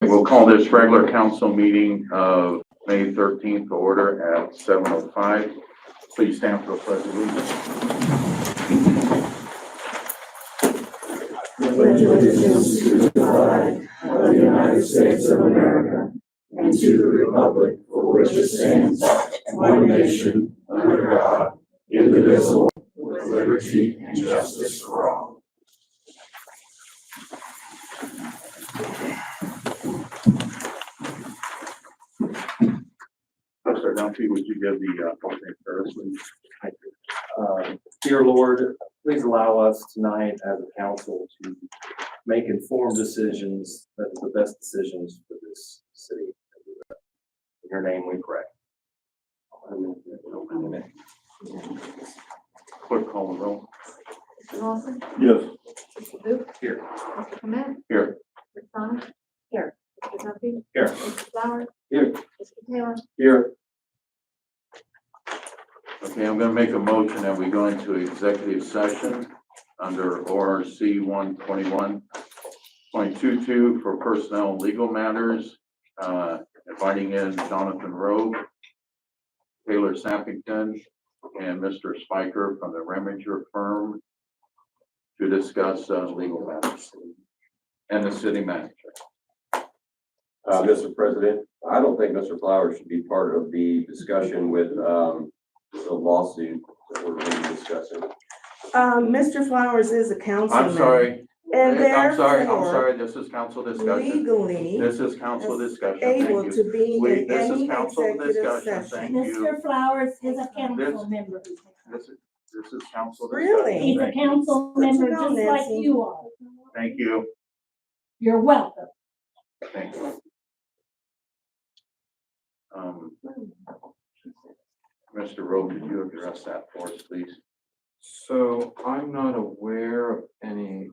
We'll call this regular council meeting of May 13th to order at 7:05. Please stand for the pledge of allegiance. Pledge allegiance to the flag of the United States of America and to the republic for which it stands, one nation, under God, indivisible, with liberty and justice for all. Mr. Dumpy, would you give the opening first, please? Dear Lord, please allow us tonight as a council to make informed decisions that are the best decisions for this city. In your name we pray. Amen. Clerk, call the roll. Mr. Lawson? Yes. Mr. Booth? Here. Mr. Clement? Here. Mr. Sonic? Here. Mr. Duffy? Here. Mr. Flowers? Here. Mr. Taylor? Here. Okay, I'm going to make a motion that we go into executive session under ORC 121.22 for personnel and legal matters, inviting in Jonathan Rowe, Taylor Sappington, and Mr. Spiker from the Reminger firm to discuss legal matters and the city manager. Mr. President, I don't think Mr. Flowers should be part of the discussion with the lawsuit that we're going to be discussing. Mr. Flowers is a councilman. I'm sorry. And I'm sorry. therefore, This is council discussion. legally This is council discussion. able Thank you. to be in This is any council executive discussion. session. Thank you. Mr. Flowers is a council member. This is council discussion. Really? He's a Thank you. council Good to member know, just like Nancy. you are. Thank you. You're welcome. Thank you. Mr. Rowe, could you address that for us, please? So I'm not aware of any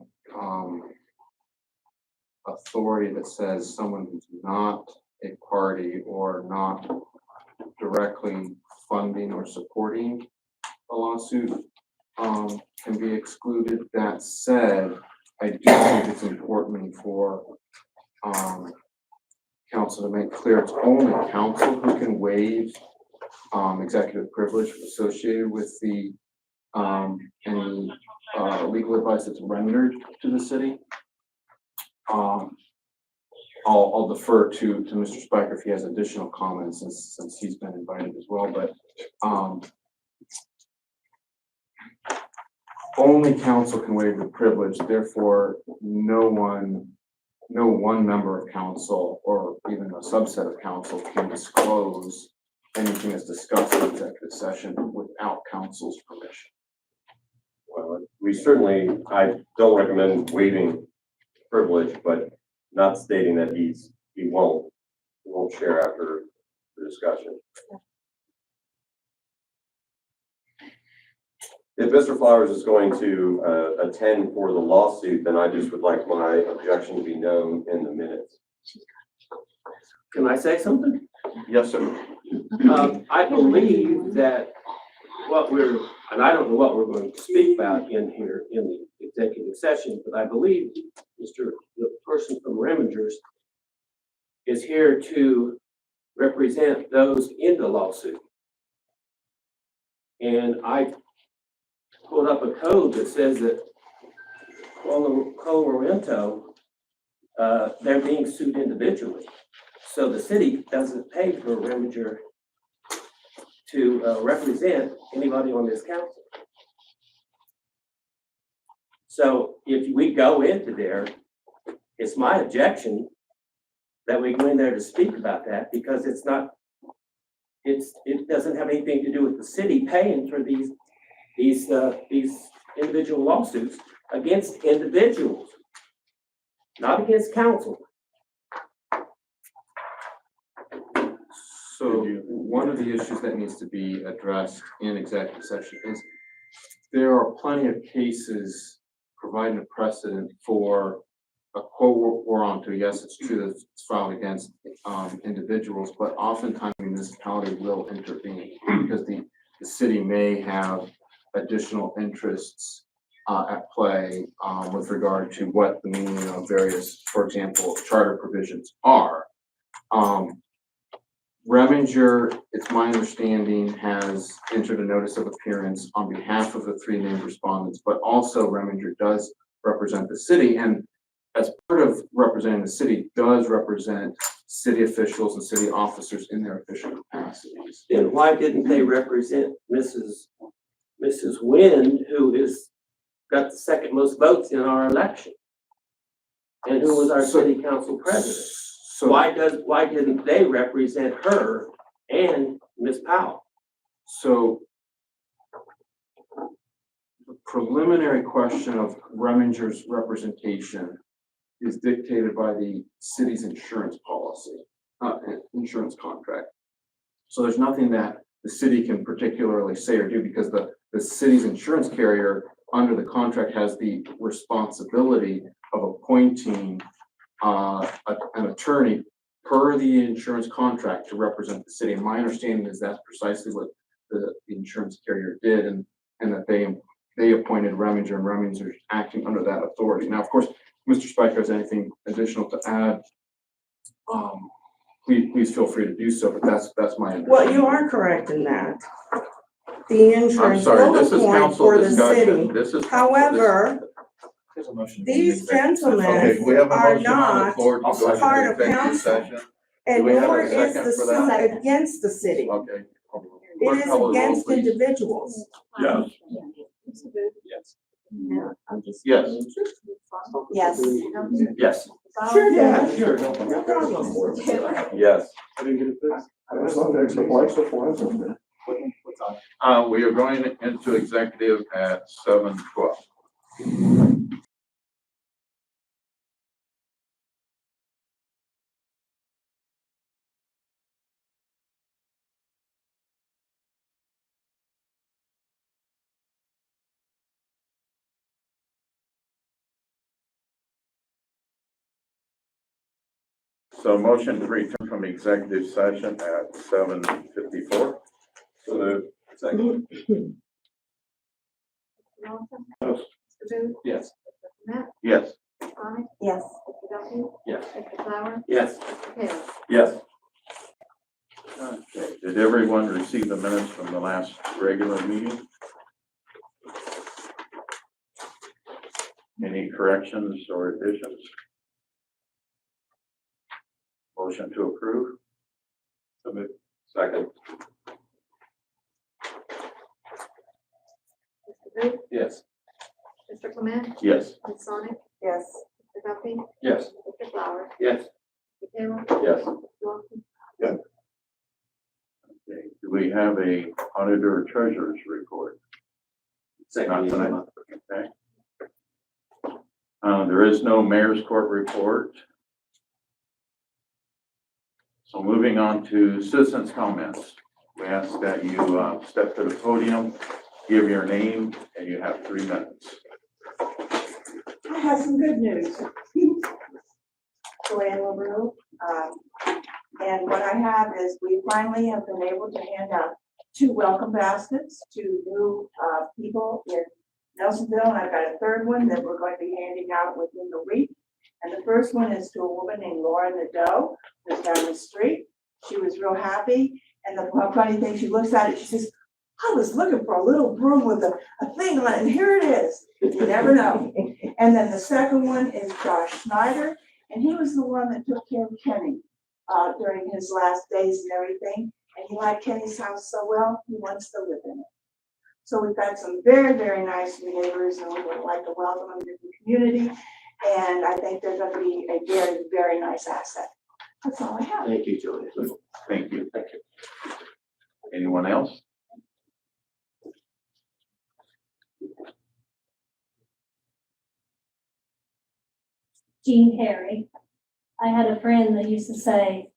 authority that says someone who's not a party or not directly funding or supporting a lawsuit can be excluded. That said, I do think it's important for council to make clear it's only council who can waive executive privilege associated with the any legal advice that's rendered to the city. I'll defer to Mr. Spiker if he has additional comments since he's been invited as well, but only council can waive the privilege. Therefore, no one member of council or even a subset of council can disclose anything that's discussed in executive session without council's permission. Well, I don't recommend waiving privilege, but not stating that he won't share after the discussion. If Mr. Flowers is going to attend for the lawsuit, then I just would like my objection to be known in the minutes. Can I say something? Yes, sir. I believe that and I don't know what we're going to speak about in here in the executive session, but I believe the person from Remingers is here to represent those in the lawsuit. And I pulled up a code that says that Colorado, they're being sued individually. So the city doesn't pay for Reminger to represent anybody on this council. So if we go into there, it's my objection that we go in there to speak about that because it doesn't have anything to do with the city paying for these individual lawsuits against individuals, not against council. So one of the issues that needs to be addressed in executive session is there are plenty of cases providing a precedent for a quo warranto. Yes, it's true that it's filed against individuals, but oftentimes the municipality will intervene because the city may have additional interests at play, with regard to what the meaning of various, for example, charter provisions are. Reminger, it's my understanding, has entered a notice of appearance on behalf of the three named respondents, but also Reminger does represent the city, and as part of representing the city, does represent city officials and city officers in their official capacities. Then why didn't they represent Mrs. Wynn, who is, got the second most votes in our election? And who was our city council president? So Why didn't they represent her and Ms. Powell? So the preliminary question of Reminger's representation is dictated by the city's insurance policy, insurance contract. So there's nothing that the city can particularly say or do, because the city's insurance carrier under the contract has the responsibility of appointing an attorney per the insurance contract to represent the city. And my understanding is that's precisely what the insurance carrier did, and that they appointed Reminger, and Reminger's acting under that authority. Now, of course, Mr. Spiker has anything additional to add, please feel free to do so, but that's my understanding. Well, you are correct in that. The I'm insurance sorry, will this is appoint council for the discussion. city. This is. However, There's a motion. these Okay, gentlemen we have a are motion on the not floor to go into part of executive council. session. and we have a nor is second the for suit that? against the city. Okay. It is against individuals. Yes. Yes. Yes. Yes. Yes. Sure, Yeah, Dad. sure. No problem. Yes. As long as the place of pleasant. We are going into executive at 7:12. So motion to return from executive session at 7:54. So second. Nelson? Mr. Booth? Yes. Mr. Clement? Yes. Ms. Sonic? Yes. Mr. Duffy? Yes. Mr. Flowers? Yes. Mr. Taylor? Yes. Okay. Did everyone receive the minutes from the last regular meeting? Any corrections or additions? Motion to approve? Second. Mr. Booth? Yes. Mr. Clement? Yes. Ms. Sonic? Yes. Mr. Duffy? Yes. Mr. Flowers? Yes. Mr. Taylor? Yes. Mr. Lawson? Okay. Do we have a auditor treasurer's report? Not tonight. Okay. There is no mayor's court report. So moving on to citizens' comments. We ask that you step to the podium, give your name, and you have 3 minutes. I have some good news. Joanne LaRue. And what I have is we finally have been able to hand out 2 welcome baskets to new people in Nelsonville. And I've got a third one that we're going to be handing out within the week. And the first one is to a woman named Laura Nadeau, who's down the street. She was real happy. And the funny thing, she looks at it, she says, I was looking for a little broom with a thing on it, and here it is. You never know. And then the second one is Josh Snyder, and he was the one that took care of Kenny during his last days and everything. And he liked Kenny's house so well, he wants to live in it. So we've got some very, very nice neighbors, and we would like to welcome them to the community. And I think they're going to be a very, very nice asset. That's all I have. Thank you, Joanne. Thank you. Anyone else? Jean Carey. I had a friend that used to say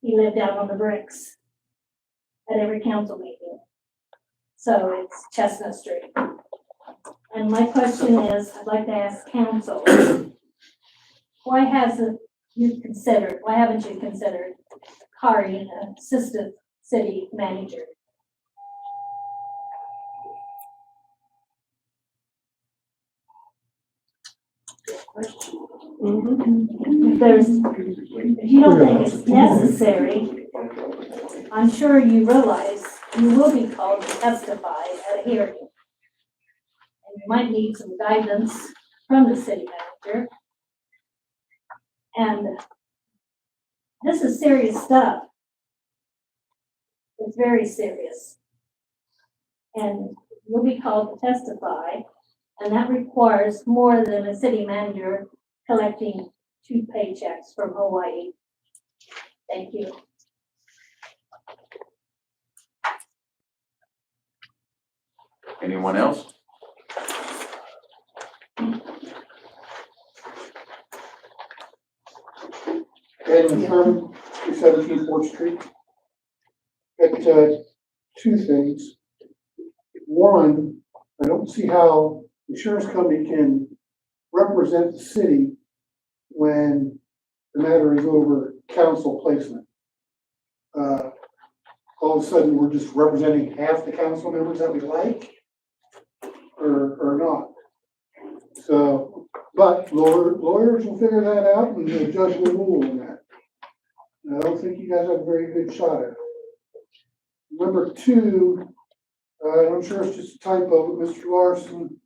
he lived out on the bricks at every council meeting. So it's Chestnut Street. And my question is, I'd like to ask council, why haven't you considered hiring an assistant city manager? If you don't think it's necessary, I'm sure you realize you will be called to testify at a hearing. And you might need some guidance from the city manager. And this is serious stuff. It's very serious. And you'll be called to testify, and that requires more than a city manager collecting 2 paychecks from Hawaii. Thank you. Anyone else? Edmund Sherman, 217 Fourth Street. Got two things. One, I don't see how the insurance company can represent the city when the matter is over council placement. All of a sudden, we're just representing half the council members that we like, or not. So, but lawyers will figure that out, and the judge will rule on that. And I don't think you guys have a very good shot at it. Number two, I'm sure it's just a typo, but Mr. Larson,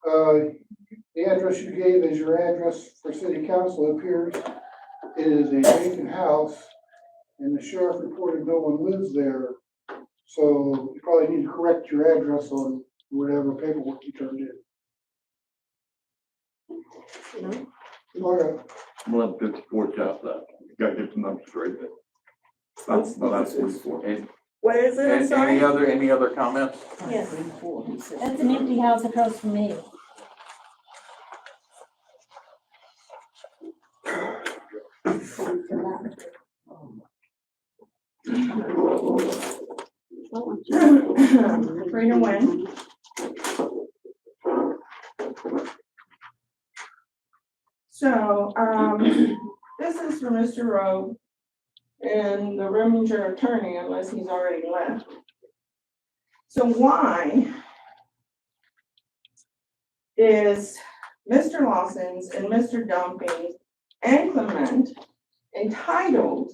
the address you gave as your address for city council appears it is a vacant house, and the sheriff reported no one lives there. So you probably need to correct your address on whatever paperwork you turned in. Okay. We'll have 54 jobs left. You gotta get the numbers straight. That's 44. What is it? I'm sorry? Any other comments? Yes. That's an empty house across from me. Free to win. So, this is for Mr. Rowe and the Remington attorney, unless he's already left. So why is Mr. Lawson's and Mr. Dumping and Clement entitled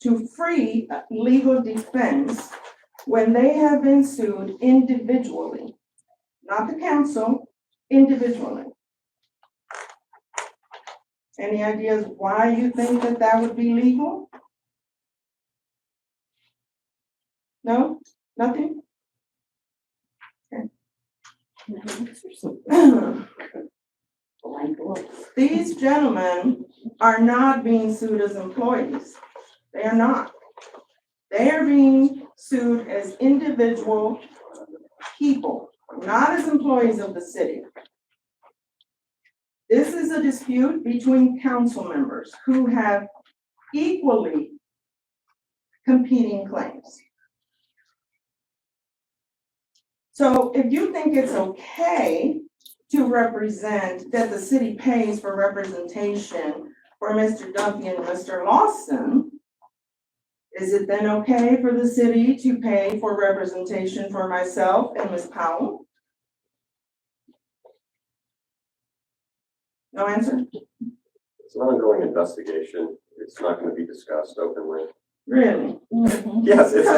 to free legal defense when they have been sued individually? Not the council, individually. Any ideas why you think that that would be legal? No? Nothing? Okay. These gentlemen are not being sued as employees. They are not. They are being sued as individual people, not as employees of the city. This is a dispute between council members who have equally competing claims. So if you think it's okay to represent, that the city pays for representation for Mr. Dumpy and Mr. Lawson, is it then okay for the city to pay for representation for myself and Ms. Powell? No answer? It's an ongoing investigation. It's not gonna be discussed openly. Really? Yes, it's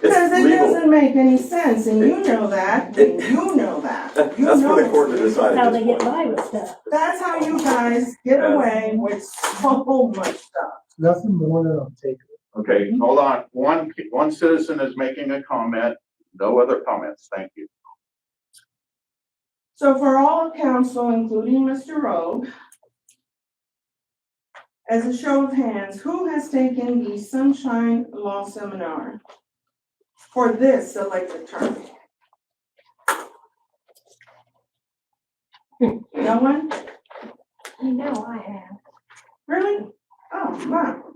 Because it legal. doesn't make any sense, and you know that, and you know that. You That's know for the court to decide. That's how at they this get point. by with stuff. That's how you guys get away with so much stuff. Nothing more than I'll take. Okay, hold on. One citizen is making a comment. No other comments. Thank you. So for all of council, including Mr. Rowe, as a show of hands, who has taken the Sunshine Law Seminar for this elected term? No one? I know I have. Really? Oh, wow.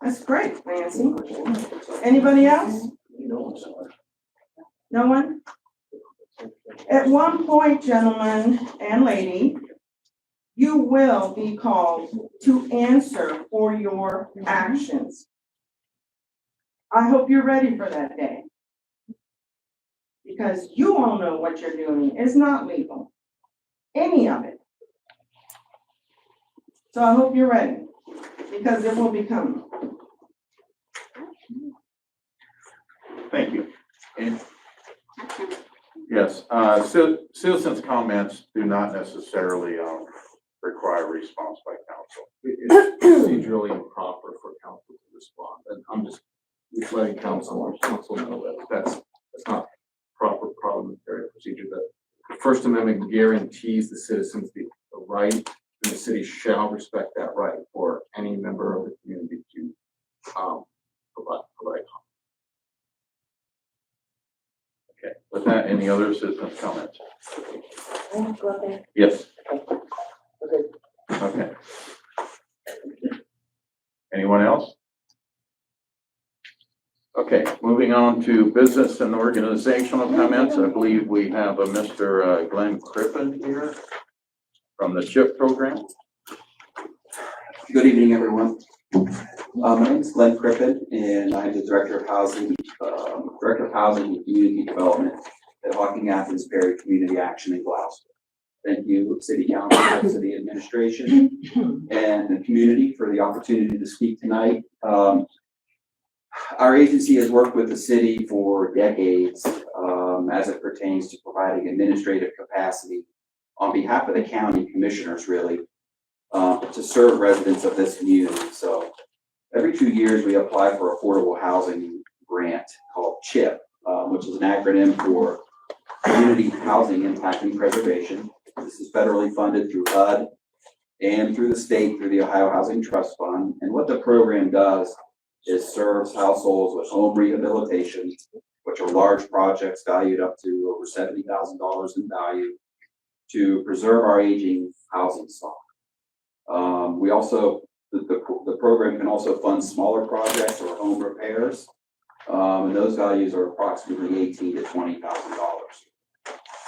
That's great, Nancy. Anybody else? No one? At one point, gentlemen and lady, you will be called to answer for your actions. I hope you're ready for that day. Because you all know what you're doing is not legal. Any of it. So I hope you're ready, because it will be coming. Thank you. And, yes, citizens' comments do not necessarily, require response by council. It's procedurally improper for council to respond, and I'm just letting council know that that's not proper parliamentary procedure. That the First Amendment guarantees the citizens the right, and the city shall respect that right for any member of the community to provide comment. Okay, with that, any other citizens' comments? I have to go up there. Yes. Okay. Anyone else? Okay, moving on to business and organizational comments. I believe we have a Mr. Glenn Crippen here from the CHIP program. Good evening, everyone. My name is Glenn Crippen, and I'm the Director of Housing and Community Development at Hocking Athens Perry Community Action in Gloucester. Thank you, City Council, City Administration, and the community for the opportunity to speak tonight. Our agency has worked with the city for decades as it pertains to providing administrative capacity on behalf of the county commissioners, really, to serve residents of this community. So every 2 years, we apply for affordable housing grant called CHIP, which is an acronym for Community Housing Impact and Preservation. This is federally funded through HUD and through the state through the Ohio Housing Trust Fund. And what the program does is serves households with home rehabilitation, which are large projects valued up to over $70,000 in value, to preserve our aging housing stock. We also, the program can also fund smaller projects or home repairs, and those values are approximately $18,000 to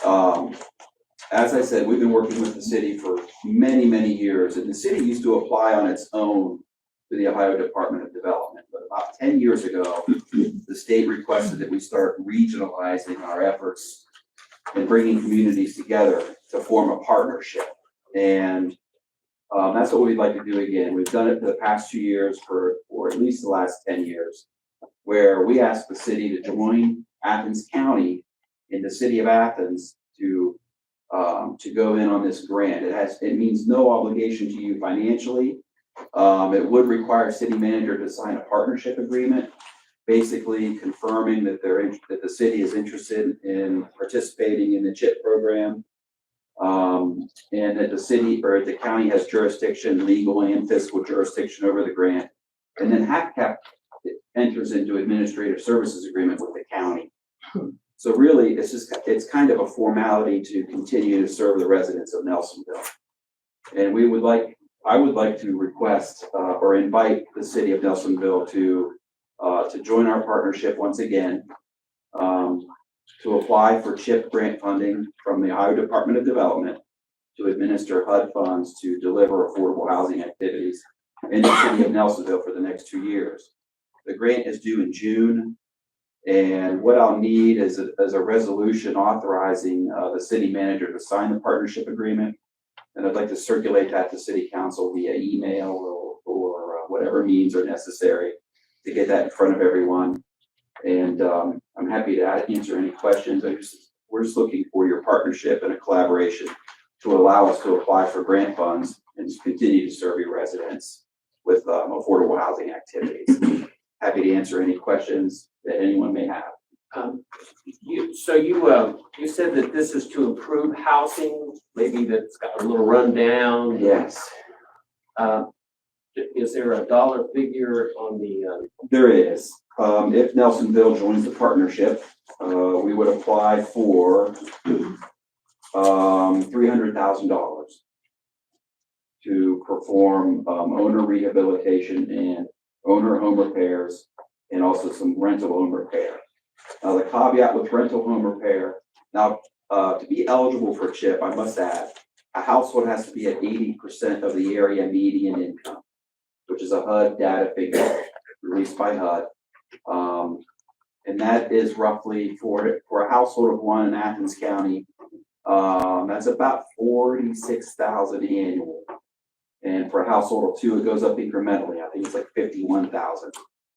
$20,000. As I said, we've been working with the city for many, many years, and the city used to apply on its own to the Ohio Department of Development. But about 10 years ago, the state requested that we start regionalizing our efforts and bringing communities together to form a partnership. And that's what we'd like to do again. We've done it for the past 2 years or at least the last 10 years, where we asked the city to join Athens County in the city of Athens to go in on this grant. It means no obligation to you financially. It would require city manager to sign a partnership agreement, basically confirming that that the city is interested in participating in the CHIP program, and that the city or the county has jurisdiction, legal and fiscal jurisdiction over the grant. And then HACCAP enters into administrative services agreement with the county. So really, it's kind of a formality to continue to serve the residents of Nelsonville. And I would like to request or invite the city of Nelsonville to join our partnership once again, to apply for CHIP grant funding from the Ohio Department of Development to administer HUD funds to deliver affordable housing activities in the city of Nelsonville for the next 2 years. The grant is due in June, and what I'll need is a resolution authorizing the city manager to sign the partnership agreement. And I'd like to circulate that to city council via email or whatever means are necessary to get that in front of everyone. And I'm happy to answer any questions. We're just looking for your partnership and a collaboration to allow us to apply for grant funds and to continue to serve your residents with affordable housing activities. Happy to answer any questions that anyone may have. You said that this is to improve housing, maybe that's got a little rundown. Yes. Is there a dollar figure on the? There is. If Nelsonville joins the partnership, we would apply for $300,000 to perform owner rehabilitation and owner home repairs, and also some rental home repair. Now, the caveat with rental home repair, to be eligible for CHIP, I must add, a household has to be at 80% of the area median income, which is a HUD data figure released by HUD. And that is roughly for a household of one in Athens County, that's about $46,000 annual. And for a household of two, it goes up incrementally. I think it's like 51,000.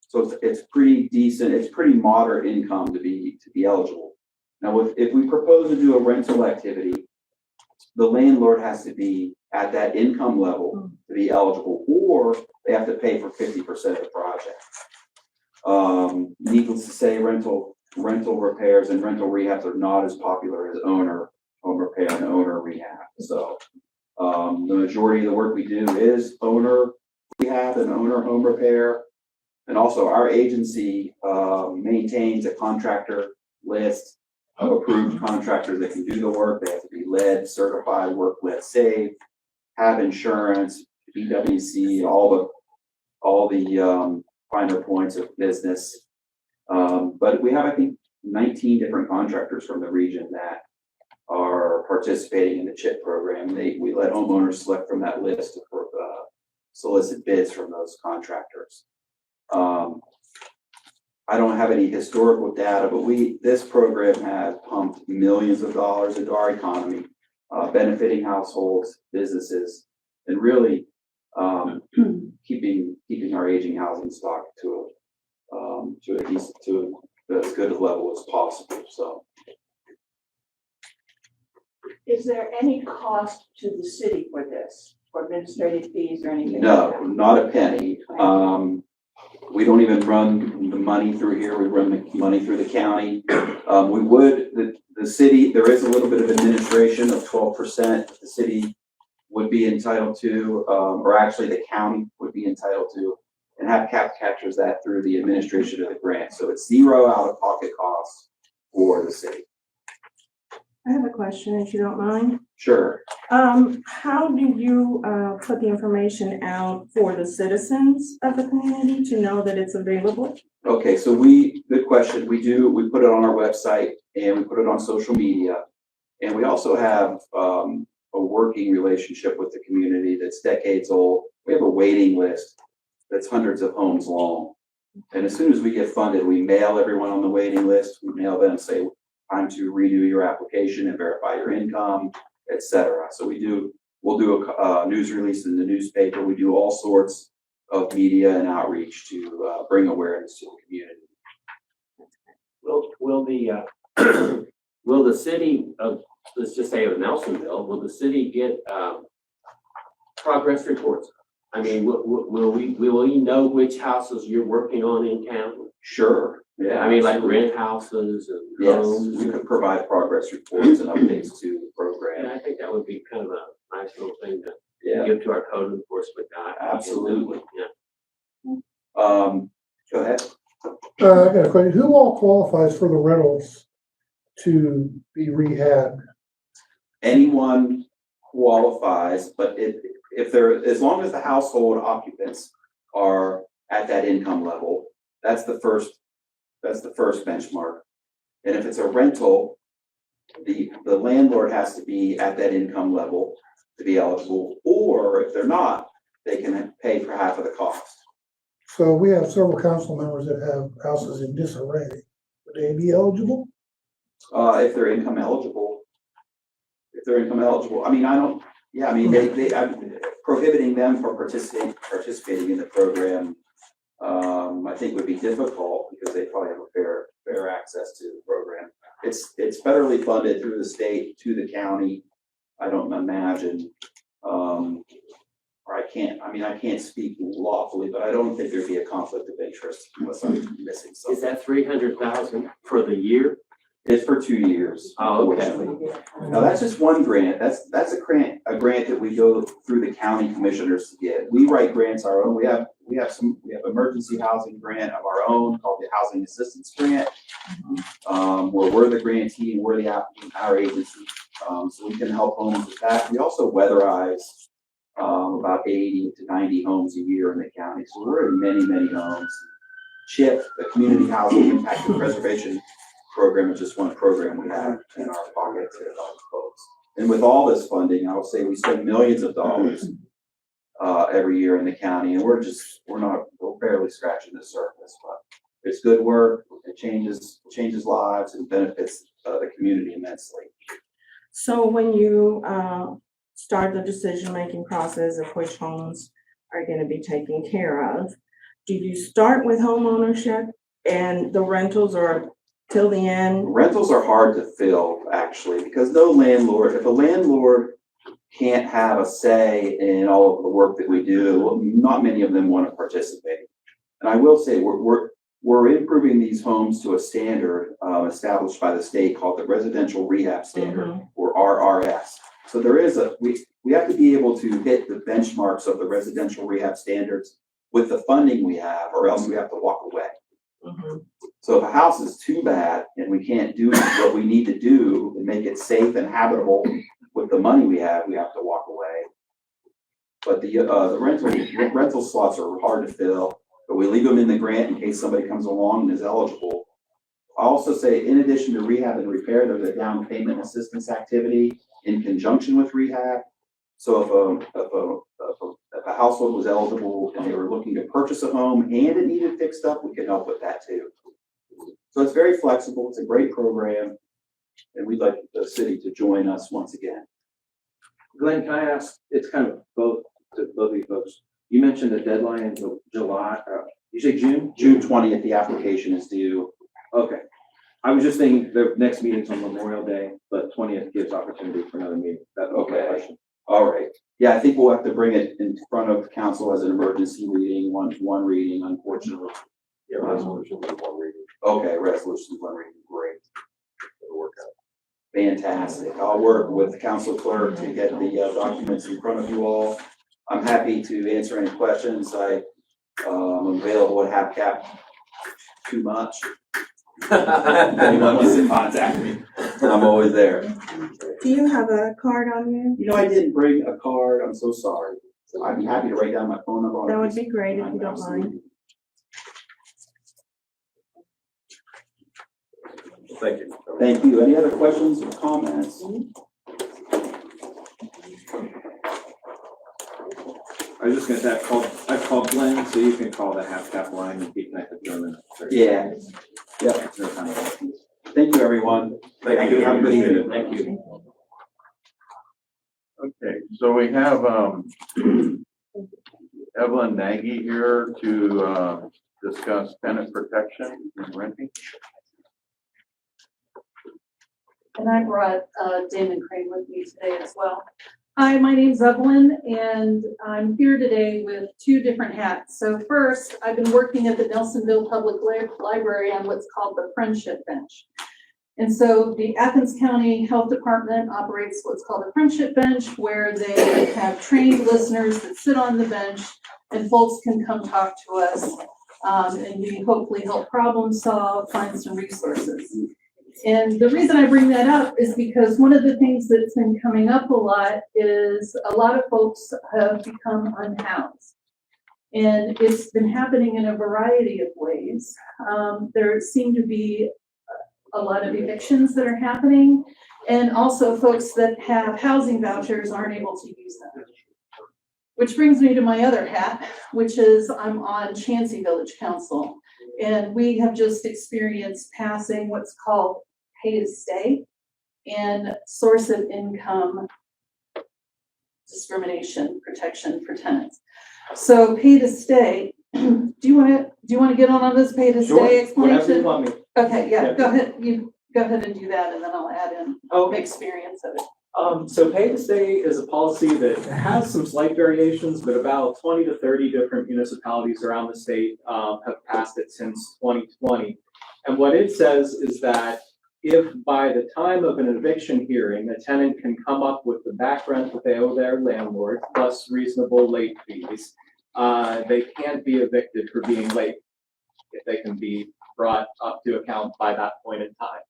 So it's pretty decent. It's pretty moderate income to be eligible. Now, if we propose to do a rental activity, the landlord has to be at that income level to be eligible, or they have to pay for 50% of the project. Needless to say, rental repairs and rental rehabs are not as popular as owner home repair and owner rehab. So the majority of the work we do is owner rehab and owner home repair. And also our agency maintains a contractor list of approved contractors that can do the work. They have to be lead certified, work lead safe, have insurance, BWC, all the finer points of business. But we have, I think, 19 different contractors from the region that are participating in the CHIP program. We let homeowners select from that list to solicit bids from those contractors. I don't have any historical data, but this program has pumped millions of dollars into our economy, benefiting households, businesses, and really keeping our aging housing stock to as good a level as possible. So, Is there any cost to the city for this, for administrative fees or anything? no, like that? not a penny. We don't even run the money through here. We run the money through the county. The city, there is a little bit of administration of 12% the city would be entitled to, or actually the county would be entitled to, and have captures that through the administration of the grant. So it's zero out-of-pocket costs for the city. I have a question, if you don't mind. Sure. How do you put the information out for the citizens of the community to know that it's available? Okay, so good question. We put it on our website and we put it on social media. And we also have a working relationship with the community that's decades old. We have a waiting list that's hundreds of homes long. And as soon as we get funded, we mail everyone on the waiting list. We mail them, say, time to redo your application and verify your income, et cetera. So we'll do a news release in the newspaper. We do all sorts of media and outreach to bring awareness to the community. Will the city of, let's just say of Nelsonville, will the city get progress reports? I mean, will we know which houses you're working on in town? Sure. Yeah, I mean, like absolutely. rent houses and Yes, homes. we could provide progress reports and updates to the program. And I think that would be kind of a nice little thing to Yeah, give to our code enforcement guy. absolutely. Yeah. Go ahead. I got a question. Who all qualifies for the rentals to be rehabbed? Anyone qualifies, but as long as the household occupants are at that income level, that's the first benchmark. And if it's a rental, the landlord has to be at that income level to be eligible, or if they're not, they can pay for half of the cost. So we have several council members that have houses in disarray. Would they be eligible? If they're income eligible. I mean, I'm prohibiting them from participating in the program, I think would be difficult because they probably have a fair access to the program. It's federally funded through the state to the county. I don't imagine, or I can't speak lawfully, but I don't think there'd be a conflict of interest unless I'm missing something. Is that 300,000 for the year? It's for 2 years. Oh, okay. Unfortunately. Now, that's just one grant. That's a grant that we go through the county commissioners to get. We write grants our own. We have emergency housing grant of our own called the Housing Assistance Grant, where we're the grantee and we're the applicant, our agency. So we can help homes with that. We also weatherize about 80 to 90 homes a year in the county. So we're in many, many homes. CHIP, the Community Housing Impact and Preservation Program, is just one program we have in our pocket to help folks. And with all this funding, I would say we spend millions of dollars every year in the county, and we're barely scratching the surface, but it's good work. It changes lives and benefits the community immensely. So when you start the decision-making process of which homes are gonna be taken care of. Do you start with home ownership and the rentals are till the end? Rentals are hard to fill, actually, because no landlord, if a landlord can't have a say in all of the work that we do, not many of them want to participate. And I will say, we're improving these homes to a standard established by the state called the Residential Rehab Standard, or RRS. So there is we have to be able to hit the benchmarks of the residential rehab standards with the funding we have, or else we have to walk away. So if a house is too bad and we can't do what we need to do and make it safe and habitable with the money we have to walk away. But the rental slots are hard to fill, but we leave them in the grant in case somebody comes along and is eligible. I also say, in addition to rehab and repair, there's a down payment assistance activity in conjunction with rehab. So if a household was eligible and they were looking to purchase a home and it needed fixed up, we could help with that too. So it's very flexible. It's a great program, and we'd like the city to join us once again. Glenn, can I ask, it's kind of both of you folks. You mentioned the deadline until July, you say June? June 20th, the application is due. Okay. I was just thinking the next meeting's on Memorial Day, but 20th gives opportunity for another meeting. That was my question. All right. Yeah, I think we'll have to bring it in front of council as an emergency reading, one reading, unfortunately. Yeah, resolution with one reading. Okay, resolution one reading, great. It'll work out. Fantastic. I'll work with the council clerk to get the documents in front of you all. I'm happy to answer any questions. I'm available at HAPCAP 2 months. If anyone wants to contact me, I'm always there. Do you have a card on you? You know, I didn't bring a card. I'm so sorry. So I'd be happy to write down my phone number. That would be great if you don't mind. Thank you. Thank you. Any other questions or comments? I was just gonna say, I've called Glenn, so you can call the half-cap line and keep connected to them. Yeah. Yep. Thank you, everyone. Thank you. Have a good evening. Thank you. Okay, so we have, Evelyn Nagy here to, discuss tenant protection and renting. And I brought Damon Crane with me today as well. Hi, my name's Evelyn, and I'm here today with 2 different hats. So first, I've been working at the Nelsonville Public Library on what's called the Friendship Bench. And so the Athens County Health Department operates what's called a Friendship Bench, where they have trained listeners that sit on the bench, and folks can come talk to us, and we hopefully help problem solve, find some resources. And the reason I bring that up is because one of the things that's been coming up a lot is a lot of folks have become unhoused. And it's been happening in a variety of ways. There seem to be a lot of evictions that are happening, and also folks that have housing vouchers aren't able to use them. Which brings me to my other hat, which is I'm on Chansey Village Council. And we have just experienced passing what's called pay to stay and source of income discrimination protection for tenants. So pay to stay, do you want to get on this pay to stay explanation? Whatever you want me. Okay, yeah, go ahead. You go ahead and do that, and then I'll add in experience of it. So pay to stay is a policy that has some slight variations, but about 20 to 30 different municipalities around the state have passed it since 2020. And what it says is that if by the time of an eviction hearing, a tenant can come up with the back rent that they owe their landlord plus reasonable late fees, they can't be evicted for being late if they can be brought up to account by that point in time.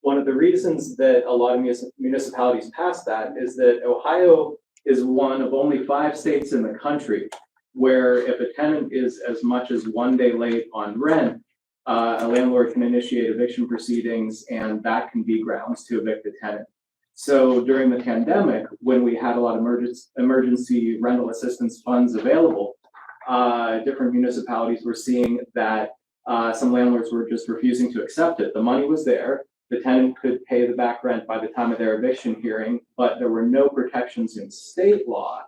One of the reasons that a lot of municipalities pass that is that Ohio is one of only 5 states in the country where if a tenant is as much as 1 day late on rent, a landlord can initiate eviction proceedings, and that can be grounds to evict a tenant. So during the pandemic, when we had a lot of emergency rental assistance funds available, different municipalities were seeing that some landlords were just refusing to accept it. The money was there. the tenant could pay the back rent by the time of their eviction hearing, but there were no protections in state law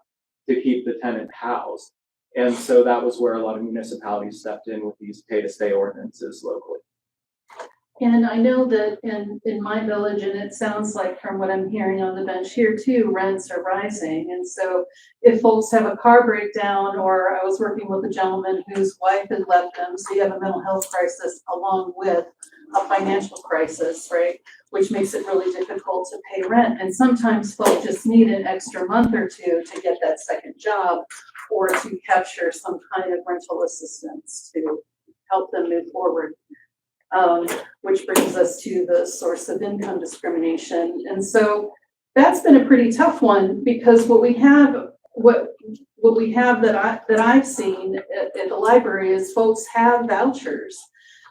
to keep the tenant housed. And so that was where a lot of municipalities stepped in with these pay-to-stay ordinances locally. And I know that in my village, and it sounds like from what I'm hearing on the bench here too, rents are rising. And so if folks have a car breakdown, or I was working with a gentleman whose wife had left them, so you have a mental health crisis along with a financial crisis, right? Which makes it really difficult to pay rent. And sometimes folks just need an extra month or two to get that second job or to capture some kind of rental assistance to help them move forward. Which brings us to the source of income discrimination. And so that's been a pretty tough one, because what we have that I've seen at the library is folks have vouchers,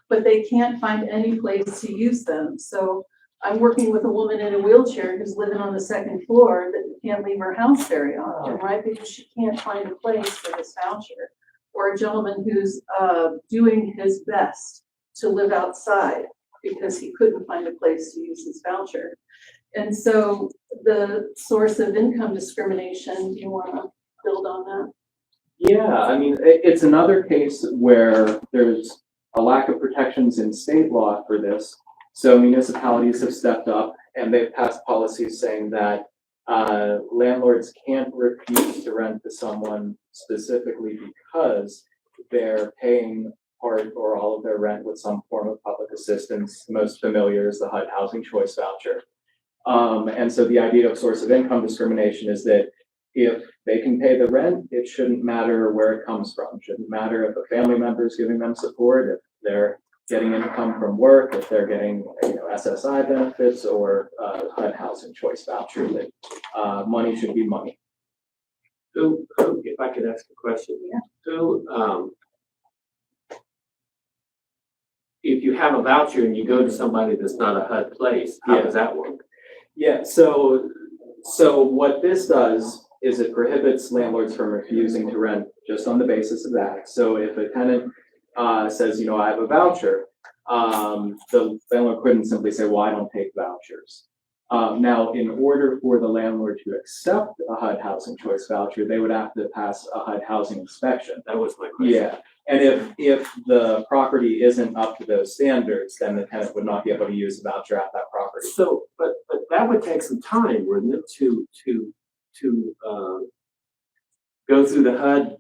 but they can't find any place to use them. So I'm working with a woman in a wheelchair who's living on the second floor that can't leave her house very often, right? Because she can't find a place for this voucher. Or a gentleman who's doing his best to live outside because he couldn't find a place to use his voucher. And so the source of income discrimination, do you want to build on that? Yeah, I mean, it's another case where there's a lack of protections in state law for this. So municipalities have stepped up and they've passed policies saying that landlords can't refuse to rent to someone specifically because they're paying part or all of their rent with some form of public assistance. Most familiar is the HUD Housing Choice Voucher. And so the idea of source of income discrimination is that if they can pay the rent, it shouldn't matter where it comes from. It shouldn't matter if a family member is giving them support, if they're getting income from work, if they're getting SSI benefits or HUD Housing Choice Voucher, that money should be money. Who, if I could ask a question, who, if you have a voucher and you go to somebody that's not a HUD place, how does that work? Yeah, so what this does is it prohibits landlords from refusing to rent just on the basis of that. So if a tenant says, I have a voucher, the landlord couldn't simply say, well, I don't take vouchers. Now, in order for the landlord to accept a HUD Housing Choice Voucher, they would have to pass a HUD housing inspection. That was my question. Yeah, and if the property isn't up to those standards, then the tenant would not be able to use the voucher at that property. So, but that would take some time, wouldn't it, to go through the HUD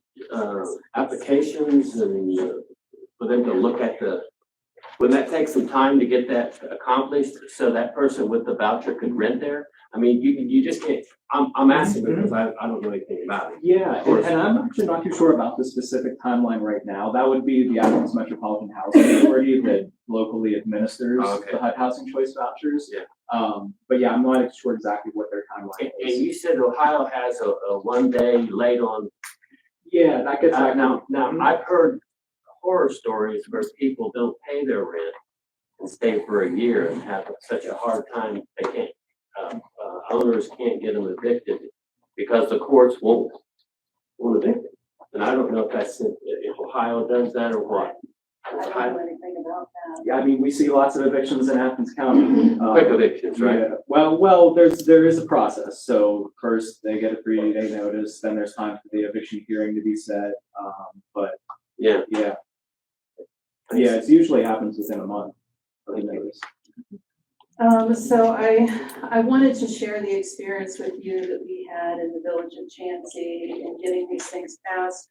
applications and for them to look at wouldn't that take some time to get that accomplished so that person with the voucher could rent there? I mean, you just can't, I'm asking because I don't know anything about it. Yeah, and I'm actually not too sure about the specific timeline right now. That would be the Athens Metropolitan Housing Authority that locally administers the HUD Housing Choice Vouchers. Yeah. But yeah, I'm not sure exactly what their timeline is. And you said Ohio has a 1 day late on. Yeah, that gets back now I've heard horror stories where people don't pay their rent and stay for a year and have such a hard time they can't. Owners can't get them evicted because the courts won't evict them. And I don't know if Ohio does that or what. I don't know anything about that. Yeah, I mean, we see lots of evictions in Athens County. Quick evictions, right? Yeah. Well, there is a process. So first they get a 3-day notice, then there's time for the eviction hearing to be set. But yeah, it usually happens within a month of the notice. So I wanted to share the experience with you that we had in the village of Chansey in getting these things passed.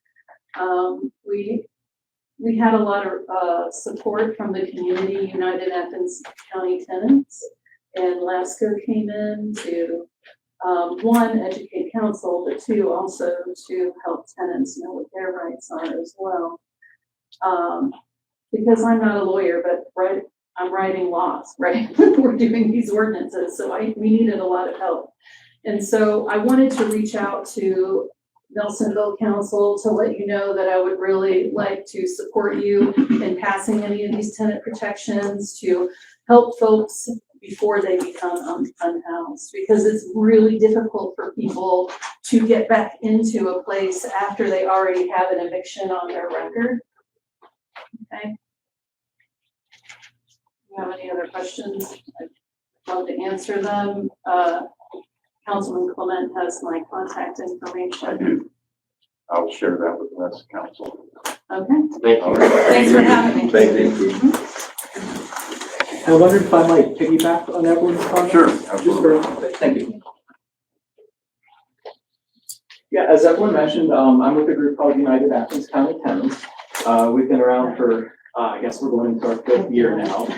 We had a lot of support from the community, United Athens County Tenants, and LASCO came in to one, educate council, but two, also to help tenants know what their rights are as well. Because I'm not a lawyer, but I'm writing laws, right? We're doing these ordinances, so we needed a lot of help. And so I wanted to reach out to Nelsonville Council to let you know that I would really like to support you in passing any of these tenant protections to help folks before they become unhoused, because it's really difficult for people to get back into a place after they already have an eviction on their record. Okay. you have any other questions, I'd love to answer them. Councilman Clement has my contact I information. do. I'll share that with the rest of council. Okay, Thank you. thanks for having me. Thank you. I wondered if I might piggyback on Evelyn's comment. Sure, Just absolutely. for, thank you. Yeah, as Evelyn mentioned, I'm with a group called United Athens County Tenants. We've been around for, I guess we're going into our 5th year now.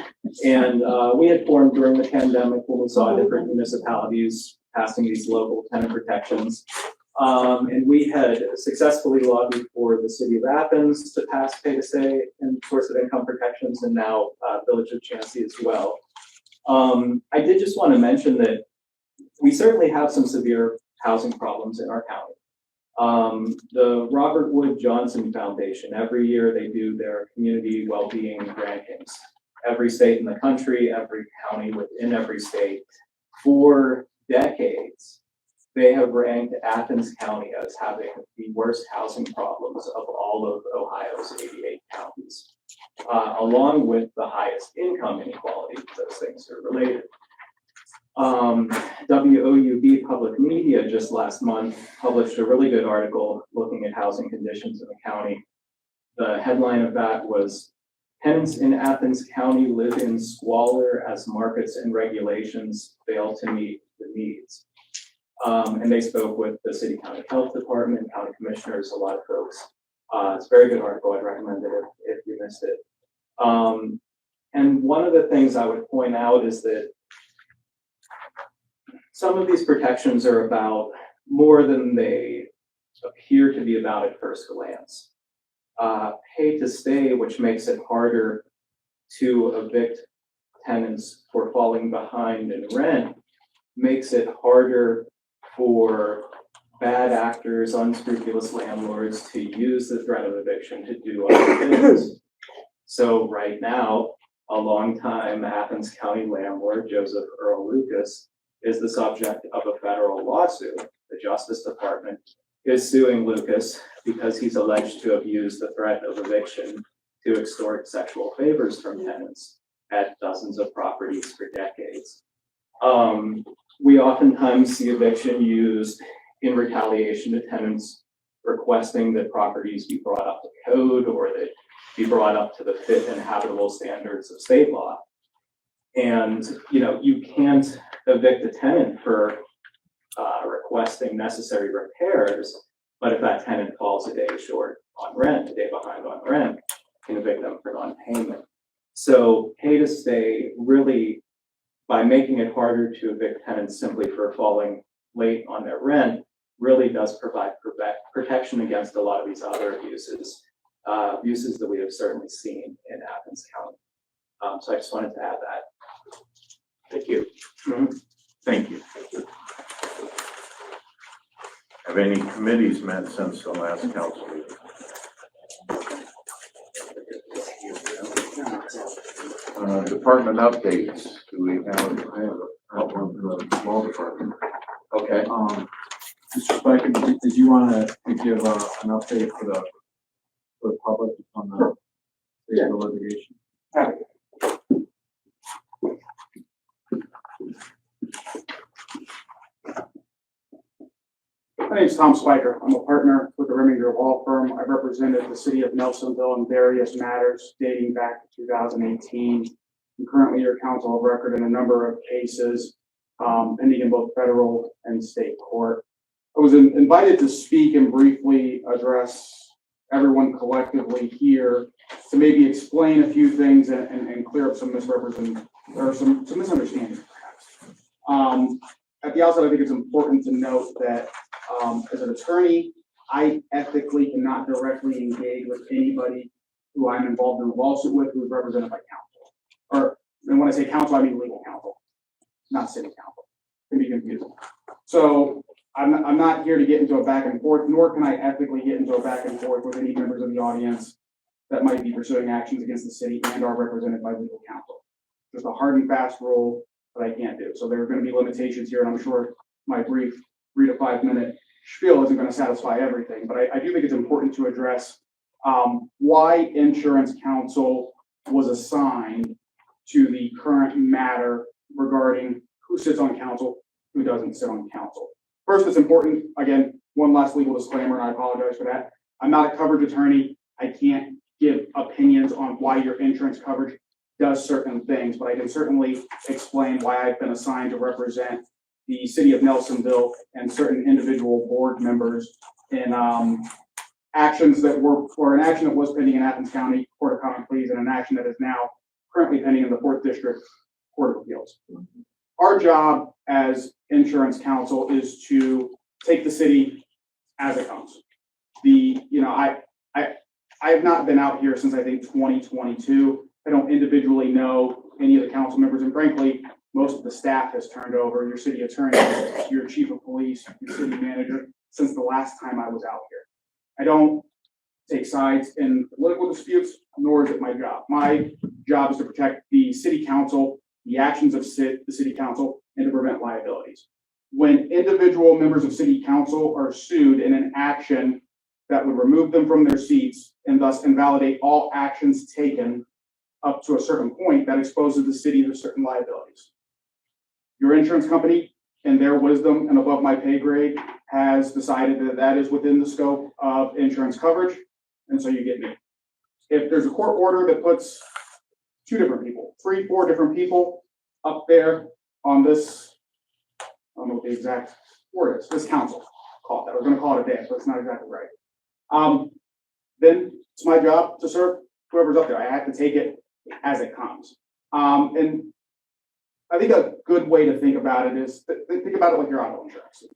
And we had formed during the pandemic when we saw different municipalities passing these local tenant protections. And we had successfully lobbied for the city of Athens to pass pay to stay and source of income protections, and now Village of Chansey as well. I did just want to mention that we certainly have some severe housing problems in our county. The Robert Wood Johnson Foundation, every year they do their community well-being rankings. Every state in the country, every county within every state, for decades, they have ranked Athens County as having the worst housing problems of all of Ohio's 88 counties, along with the highest income inequality. Those things are related. WOUB Public Media just last month published a really good article looking at housing conditions in the county. The headline of that was, "Tenants in Athens County live in squalor as markets and regulations fail to meet the needs." And they spoke with the city county health department, county commissioners, a lot of folks. It's a very good article. I'd recommend it if you missed it. And one of the things I would point out is that some of these protections are about more than they appear to be about at first glance. Pay to stay, which makes it harder to evict tenants for falling behind in rent, makes it harder for bad actors, unscrupulous landlords to use the threat of eviction to do other things. So right now, a longtime Athens County landlord, Joseph Earl Lucas, is the subject of a federal lawsuit. The Justice Department is suing Lucas because he's alleged to have used the threat of eviction to extort sexual favors from tenants at dozens of properties for decades. We oftentimes see eviction used in retaliation to tenants requesting that properties be brought up to code or that be brought up to the fit and habitable standards of state law. And, you know, you can't evict a tenant for requesting necessary repairs, but if that tenant falls a day short on rent, a day behind on rent, you can evict them for non-payment. So pay to stay really, by making it harder to evict tenants simply for falling late on their rent, really does provide protection against a lot of these other abuses, abuses that we have certainly seen in Athens County. So I just wanted to add that. Thank you. Thank you. Have any committees met since the last council meeting? Department updates. Do we have? I have a problem with the law department. Okay. Mr. Spiker, did you want to give an update for the public on the legal litigation? My name is Tom Spiker. I'm a partner with the Remington Law Firm. I represented the city of Nelsonville in various matters dating back to 2018. I'm currently your counsel of record in a number of cases pending in both federal and state court. I was invited to speak and briefly address everyone collectively here to maybe explain a few things and clear up some misrepresentation or some misunderstandings perhaps. At the outset, I think it's important to note that as an attorney, I ethically cannot directly engage with anybody who I'm involved in a lawsuit with who is represented by counsel. And when I say counsel, I mean legal counsel, not city counsel. It can be confusing. So I'm not here to get into a back and forth, nor can I ethically get into a back and forth with any members of the audience that might be pursuing actions against the city and are represented by legal counsel. Just a hard and fast rule that I can't do. So there are going to be limitations here, and I'm sure my brief 3 to 5 minute spiel isn't going to satisfy everything, but I do think it's important to address why insurance counsel was assigned to the current matter regarding who sits on council, who doesn't sit on council. First, it's important, again, one last legal disclaimer, and I apologize for that. I'm not a coverage attorney. I can't give opinions on why your insurance coverage does certain things, but I can certainly explain why I've been assigned to represent the city of Nelsonville and certain individual board members in actions that were, or an action that was pending in Athens County Court of Common Pleas and an action that is now currently pending in the 4th District Court of Appeals. Our job as insurance counsel is to take the city as it comes. I have not been out here since I think 2022. I don't individually know any of the council members, and frankly, most of the staff has turned over, your city attorney, your chief of police, your city manager, since the last time I was out here. I don't take sides in political disputes, nor is it my job. My job is to protect the city council, the actions of the city council, and to prevent liabilities. When individual members of city council are sued in an action that would remove them from their seats and thus invalidate all actions taken up to a certain point, that exposes the city to certain liabilities. Your insurance company, in their wisdom and above my pay grade, has decided that that is within the scope of insurance coverage, and so you get me. If there's a court order that puts 2 different people, 3, 4 different people up there on this, I don't know what the exact word is, this council, call it that. I was gonna call it a day, but it's not exactly right. Then it's my job to serve whoever's up there. I have to take it as it comes. And I think a good way to think about it is, think about it like your auto insurance. If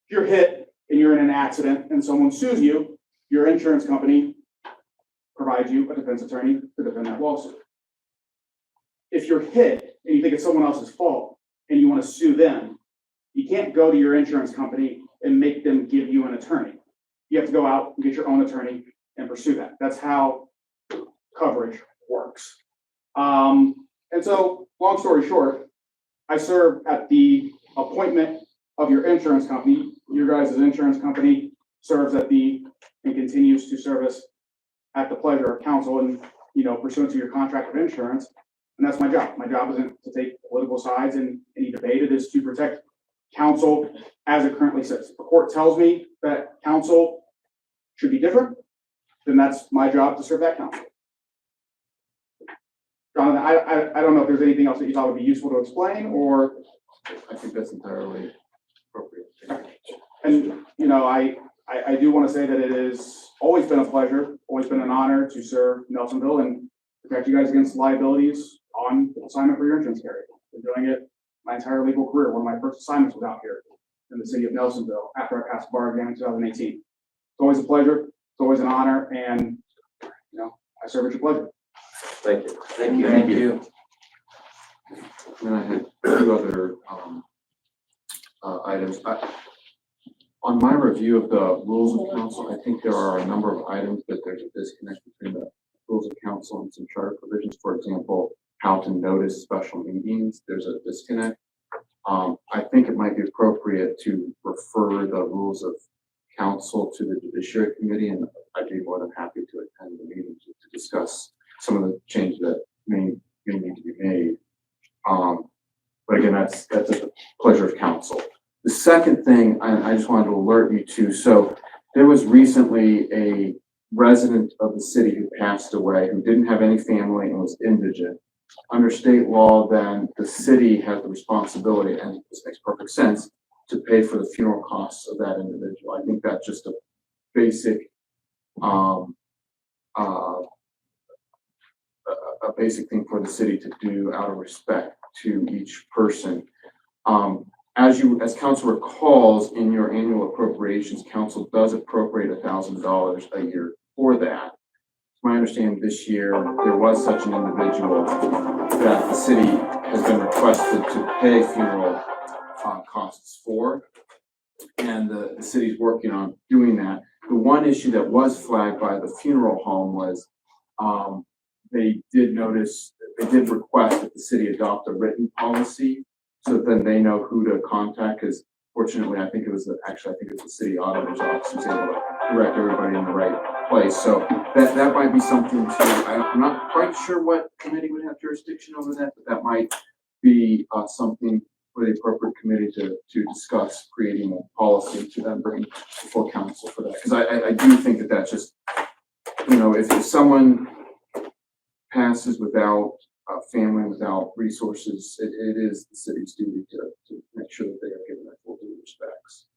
you're hit and you're in an accident and someone sues you, your insurance company provides you a defense attorney to defend that lawsuit. If you're hit and you think it's someone else's fault and you want to sue them, you can't go to your insurance company and make them give you an attorney. You have to go out and get your own attorney and pursue that. That's how coverage works. And so, long story short, I serve at the appointment of your insurance company. Your guys' insurance company serves at and continues to service at the pleasure of council and, pursuant to your contract of insurance. And that's my job. My job isn't to take political sides in any debate. It is to protect council as it currently sits. If the court tells me that council should be different, then that's my job to serve that council. Jonathan, I don't know if there's anything else that you thought would be useful to explain, or. I think that's entirely appropriate. And, I do want to say that it has always been a pleasure, always been an honor to serve Nelsonville and protect you guys against liabilities on assignment for your insurance carrier. Been doing it my entire legal career. One of my first assignments was out here in the city of Nelsonville after I passed the bar exam in 2018. It's always a pleasure. It's always an honor, and I serve at your pleasure. Thank you. Thank you. Thank you. And I had 2 other items. On my review of the rules of council, I think there are a number of items that there's a disconnect between the rules of council and some charter provisions. For example, how to notice special meetings. There's a disconnect. I think it might be appropriate to refer the rules of council to the Judiciary Committee, and I'd be more than happy to attend the meeting to discuss some of the changes that may need to be made. But again, that's at the pleasure of council. The second thing I just wanted to alert you to, so there was recently a resident of the city who passed away, who didn't have any family and was indigent. Under state law, then the city has the responsibility, and this makes perfect sense, to pay for the funeral costs of that individual. I think that's just a basic thing for the city to do out of respect to each person. As council recalls, in your annual appropriations, council does appropriate $1,000 a year for that. It's my understanding this year there was such an individual that the city has been requested to pay funeral costs for, and the city's working on doing that. The one issue that was flagged by the funeral home was they did request that the city adopt a written policy so that then they know who to contact, because fortunately, I think it was the city auditor's office was able to direct everybody in the right place. So that might be something to, I'm not quite sure what committee would have jurisdiction over that, but that might be something for the appropriate committee to discuss creating a policy to then bring before council for that. Because I do think that that's just, if someone passes without family, without resources, it is the city's duty to make sure that they are given their full due respects.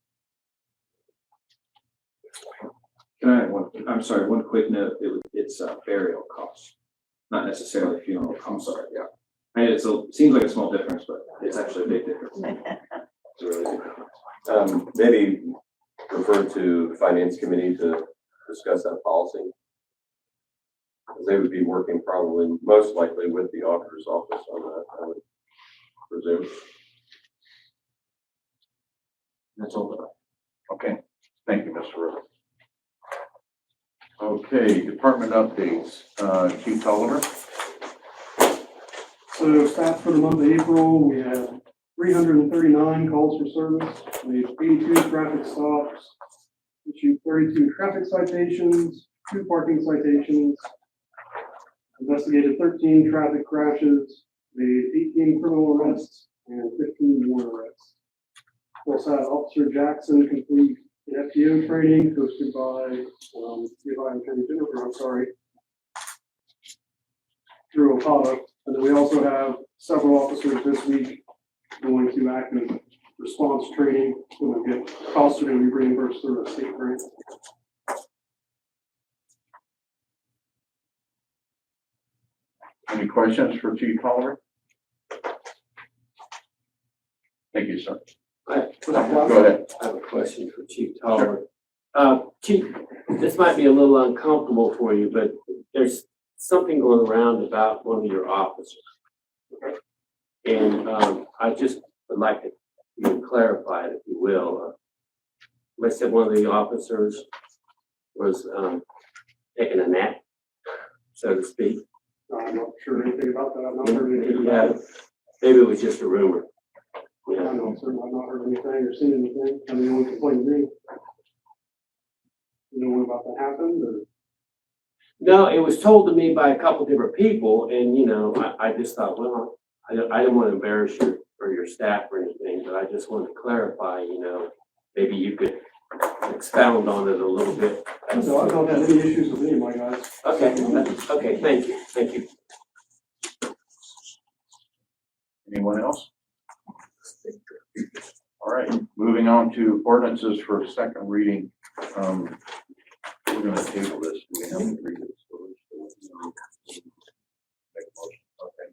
Can I, I'm sorry, one quick note, it's burial costs, not necessarily funeral costs. I'm sorry, yeah. And seems like a small difference, but it's actually a big difference. It's a really big difference. Maybe refer to finance committee to discuss that policy. They would be working probably most likely with the auditor's office on that, I would presume. That's all that Okay, thank you, Mr. Rhodes. Okay, department updates, Chief Tolliver. So stats for the month of April, we had 339 calls for service, we had 82 traffic stops, issued 32 traffic citations, 2 parking citations, investigated 13 traffic crashes, made 18 criminal arrests, and 15 warrant arrests. We also had Officer Jackson complete the FTO training hosted by, through Apollo. And then we also have several officers this week going to active response training. When we get costs are going to be reimbursed through a state grant. Any questions for Chief Tolliver? Thank you, sir. Go ahead. I have a question for Chief Tolliver. Chief, this might be a little uncomfortable for you, but there's something going around about one of your officers. And I just would like you to clarify it, if you will. I said one of the officers was taking a nap, so to speak. I'm not sure anything about that. I've not heard anything Yeah, about it. maybe it was just a rumor. I know, sir. I've not heard anything or seen anything. I mean, only complained to me. You know what about that happened or? No, it was told to me by a couple different people, and I just thought, well, I didn't want to embarrass you or your staff or anything, but I just wanted to clarify, maybe you could expound on it a little bit. No, I don't have any issues with any of my guys. Okay, thank you. Anyone else? All right, moving on to ordinances for second reading. We're going to table this. Do we have to read it? Okay.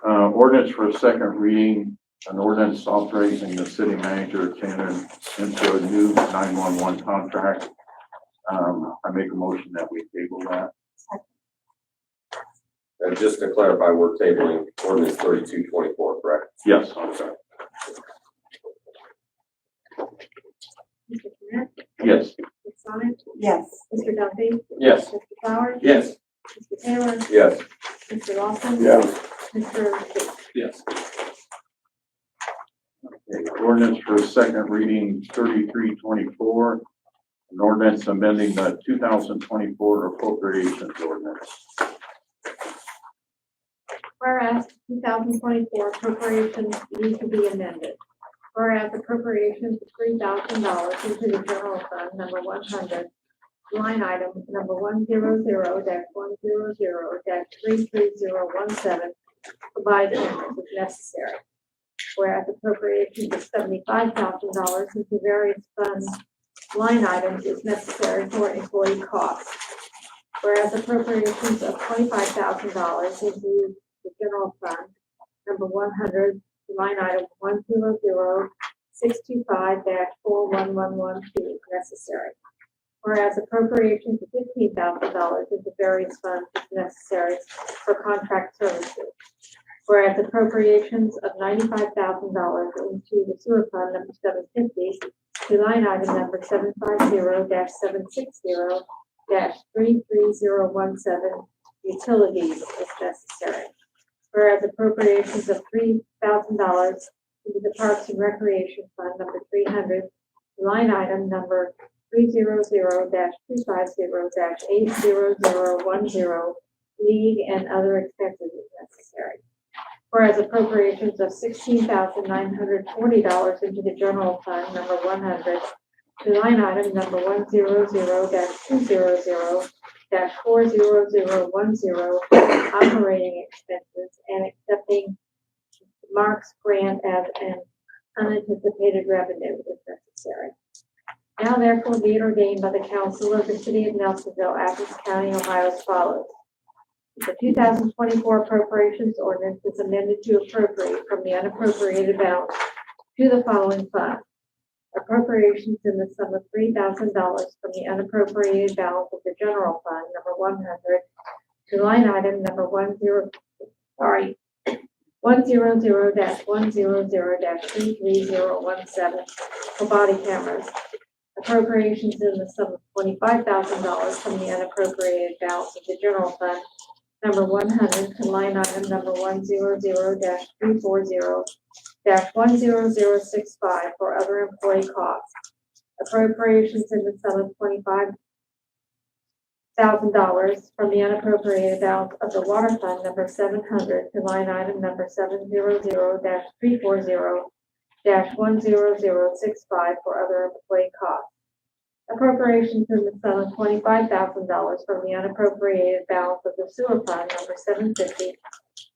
Ordinance for second reading, an ordinance authorizing the city manager to enter into a new 911 contract. I make a motion that we table that. And just to clarify, we're tabling ordinance 3224, correct? Yes, I'm sorry. Mr. Clement? Yes. Ms. Sonic? Yes. Mr. Duffy? Yes. Mr. Flowers? Yes. Mr. Taylor? Yes. Mr. Lawson? Yes. Mr. Booth? Yes. Okay, ordinance for second reading 3324, an ordinance amending the 2024 appropriations ordinance. Whereas 2024 appropriations need to be amended. Whereas appropriations of $3,000 into the general fund number 100, line item number 100-100-33017 provide payments if necessary. Whereas appropriations of $75,000 into various funds line items is necessary for employee costs. Whereas appropriations of $25,000 into the general fund number 100, line item 100-625-41112 is necessary. Whereas appropriations of $15,000 into various funds is necessary for contract services. Whereas appropriations of $95,000 into the sewer fund number 750 to line item number 750-760-33017 utilities is necessary. Whereas appropriations of $3,000 into the Parks and Recreation Fund number 300, line item number 300-250-80010, league and other expenses as necessary. Whereas appropriations of $16,940 into the general fund number 100 to line item number 100-200-40010 operating expenses and accepting Mark's grant as an unanticipated revenue if necessary. Now therefore be it ordained by the Council of the City of Nelsonville, Athens County, Ohio as follows. The 2024 appropriations ordinance is amended to appropriate from the unappropriated balance to the following funds. Appropriations in the sum of $3,000 from the unappropriated balance of the general fund, number 100, to line item number 100-100-33017 for body cameras. Appropriations in the sum of $25,000 from the unappropriated balance of the general fund, number 100, to line item number 100-340-10065 for other employee costs. Appropriations in the sum of $25,000 from the unappropriated balance of the water fund, number 700, to line item number 700-340-10065 for other employee costs. Appropriations in the sum of $25,000 from the unappropriated balance of the sewer fund, number 750,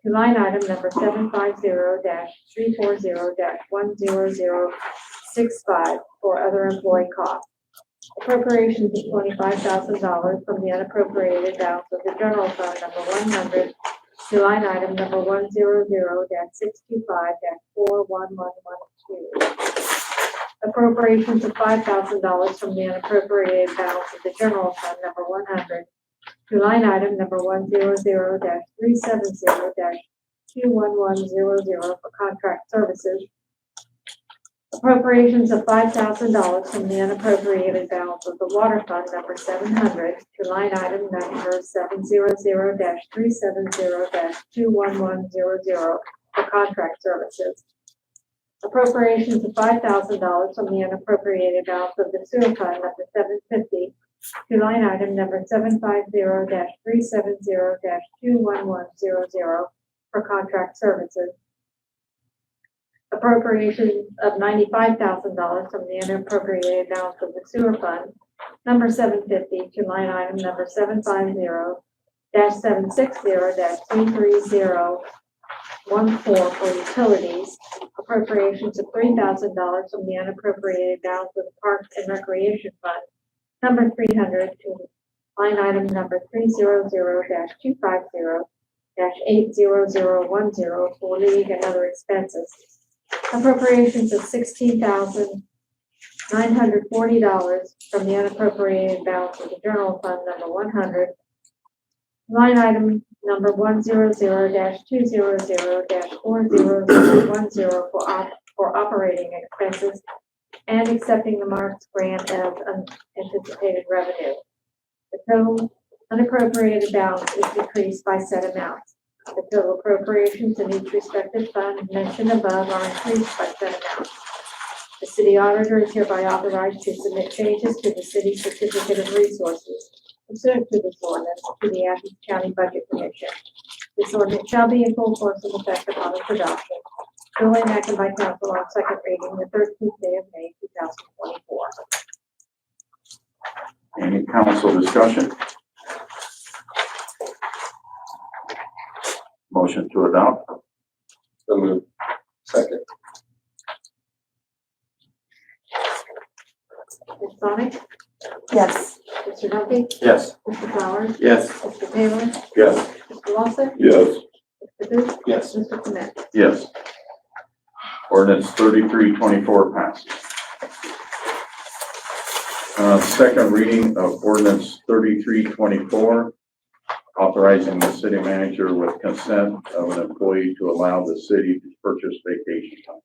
to line item number 750-340-10065 for other employee costs. Appropriations of $25,000 from the unappropriated balance of the general fund, number 100, to line item number 100-625-41112. Appropriations of $5,000 from the unappropriated balance of the general fund, number 100, to line item number 100-370-21100 for contract services. Appropriations of $5,000 from the unappropriated balance of the water fund, number 700, to line item number 700-370-21100 for contract services. Appropriations of $5,000 from the unappropriated balance of the sewer fund, number 750, to line item number 750-370-21100 for contract services. Appropriations of $95,000 from the unappropriated balance of the sewer fund, number 750, to line item number 750-760-23014 for utilities. Appropriations of $3,000 from the unappropriated balance of the Parks and Recreation Fund, number 300, to line item number 300-250-80010 for league and other expenses. Appropriations of $16,940 from the unappropriated balance of the general fund, number 100, line item number 100-200-40010 for operating expenses and accepting the Marks grant as unanticipated revenue. The total unappropriated balance is decreased by said amounts. The total appropriations in each respective fund mentioned above are increased by said amounts. The city auditor is hereby authorized to submit changes to the city certificate of resources pursuant to this ordinance to the Athens County Budget Commission. This ordinance shall be in full force and effect upon its adoption. Duly enacted by council on second reading the 13th day of May, 2024. Any council discussion? Motion to adopt? So moved. Second. Ms. Sonic? Yes. Mr. Duffy? Yes. Mr. Flowers? Yes. Mr. Taylor? Yes. Mr. Lawson? Yes. Mr. Booth? Yes. Mr. Clement? Yes. Ordinance 3324 passes. Second reading of ordinance 3324, authorizing the city manager with consent of an employee to allow the city to purchase vacation time.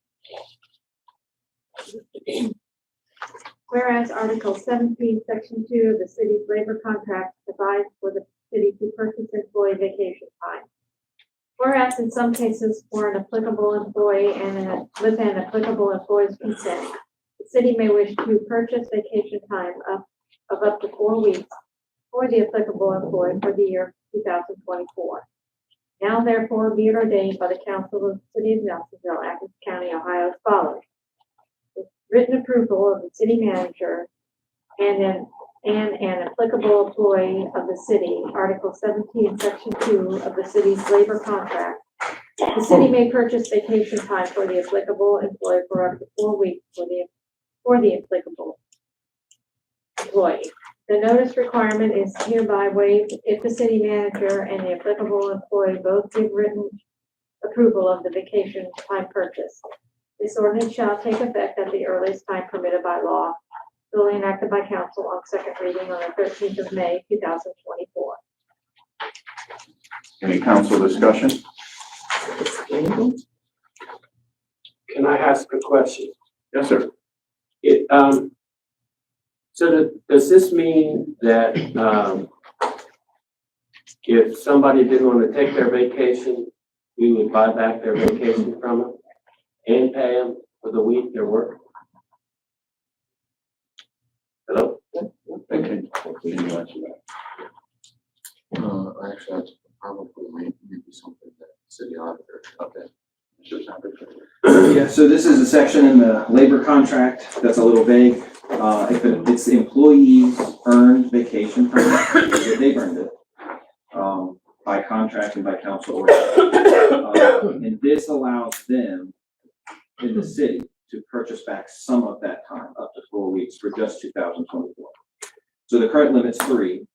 Whereas Article 17, Section 2 of the city's labor contract provides for the city to purchase employee vacation time. Whereas in some cases for an applicable employee and with an applicable employee's consent, the city may wish to purchase vacation time of up to 4 weeks for the applicable employee for the year 2024. Now therefore be it ordained by the Council of the City of Nelsonville, Athens County, Ohio as follows. With written approval of the city manager and an applicable employee of the city, Article 17, Section 2 of the city's labor contract, the city may purchase vacation time for the applicable employee for up to 4 weeks for the applicable employee. The notice requirement is hereby waived if the city manager and the applicable employee both give written approval of the vacation time purchase. This ordinance shall take effect at the earliest time permitted by law, duly enacted by council on second reading on the 13th of May, 2024. Any council discussion? Can I ask a question? Yes, sir. Does this mean that, if somebody didn't want to take their vacation, we would buy back their vacation from them and pay them for the week they're working? Hello? Can you answer that? Actually, that's probably maybe something that city auditor. Okay. Mr. Sanders? Yeah, so this is a section in the labor contract that's a little vague. If it's the employees earned vacation time, they've earned it, by contract and by council order. And this allows them in the city to purchase back some of that time, up to 4 weeks for just 2024. So the current limit's 3.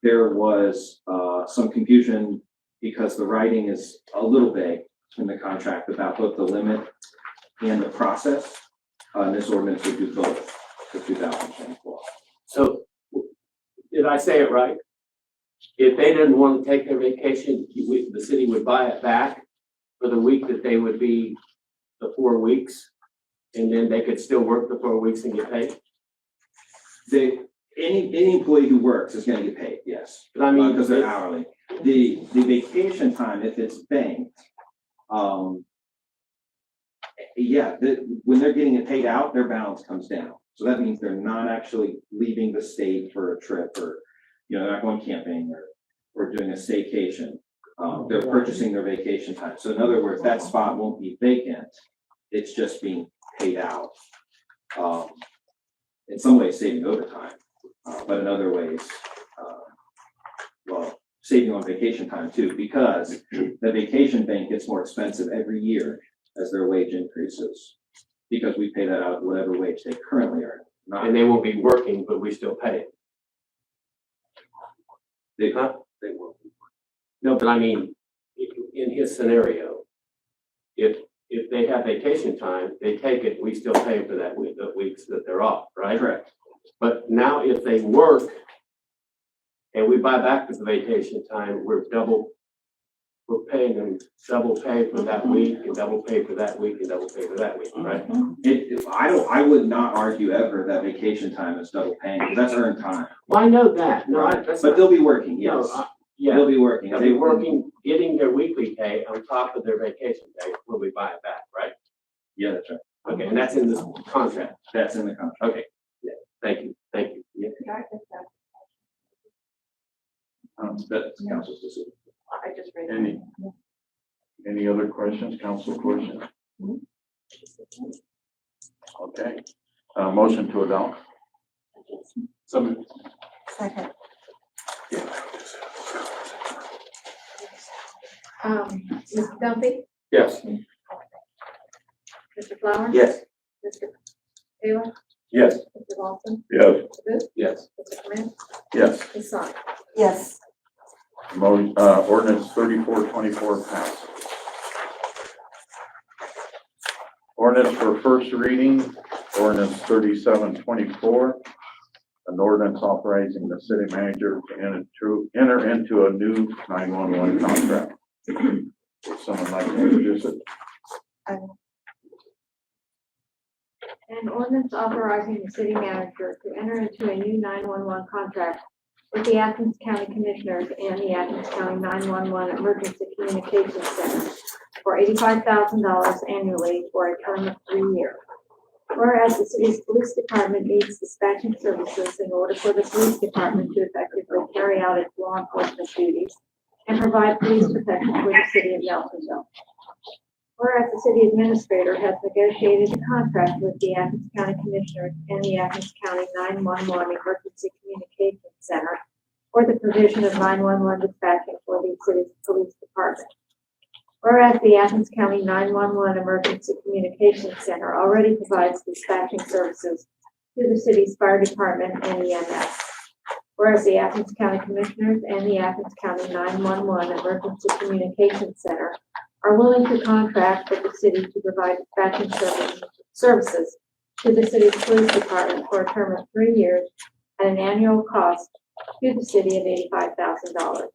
There was, some confusion because the writing is a little vague in the contract about both the limit and the process. This ordinance would do both for 2024. So, did I say it right? If they didn't want to take their vacation, the city would buy it back for the week that they would be the 4 weeks, and then they could still work the 4 weeks and get paid? Any employee who works is gonna get paid, yes. But I mean, Because they're hourly. The vacation time, if it's banked, when they're getting it paid out, their balance comes down. So that means they're not actually leaving the state for a trip or, they're not going camping or doing a staycation. They're purchasing their vacation time. So in other words, that spot won't be vacant. It's just being paid out. In some ways saving overtime, but in other ways, saving on vacation time too, because the vacation bank gets more expensive every year as their wage increases, because we pay that out at whatever wage they currently earn. And they won't be working, but we still pay it. They will. No, but I mean, in his scenario, if they have vacation time, they take it, we still pay for that week, the weeks that they're off, right? Correct. But now if they work and we buy back the vacation time, we're paying them double pay for that week and double pay for that week and double pay for that week, right? I would not argue ever that vacation time is double paying, because that's earned time. Well, I know that. No, Right. that's But not, they'll be working, no, yes. yeah. They'll be working. They'll be working, getting their weekly pay on top of their vacation pay when we buy it back, right? Yeah, that's right. Okay, and that's in this contract. That's in the contract. Okay, yeah, thank you. Yeah. That's council's decision. I just read. Any other questions, council questions? Okay, motion to adopt. Second. Mr. Duffy? Yes. Mr. Flowers? Yes. Mr. Taylor? Yes. Mr. Lawson? Yes. Mr. Booth? Yes. Mr. Clement? Yes. Ms. Sonic? Yes. Ordinance 3424 passed. Ordinance for first reading, ordinance 3724. An ordinance authorizing the city manager to enter into a new 911 contract. Would someone like to introduce it? An ordinance authorizing the city manager to enter into a new 911 contract with the Athens County Commissioners and the Athens County 911 Emergency Communications Center for $85,000 annually for a term of 3 years. Whereas the city's police department needs dispatching services in order for the police department to effectively carry out its law enforcement duties and provide police protection for the city of Nelsonville. Whereas the city administrator has negotiated a contract with the Athens County Commissioners and the Athens County 911 Emergency Communications Center for the provision of 911 dispatching for the city's police department. Whereas the Athens County 911 Emergency Communications Center already provides dispatching services to the city's fire department and EMS. Whereas the Athens County Commissioners and the Athens County 911 Emergency Communications Center are willing to contract with the city to provide dispatching services to the city's police department for a term of 3 years at an annual cost to the city of $85,000.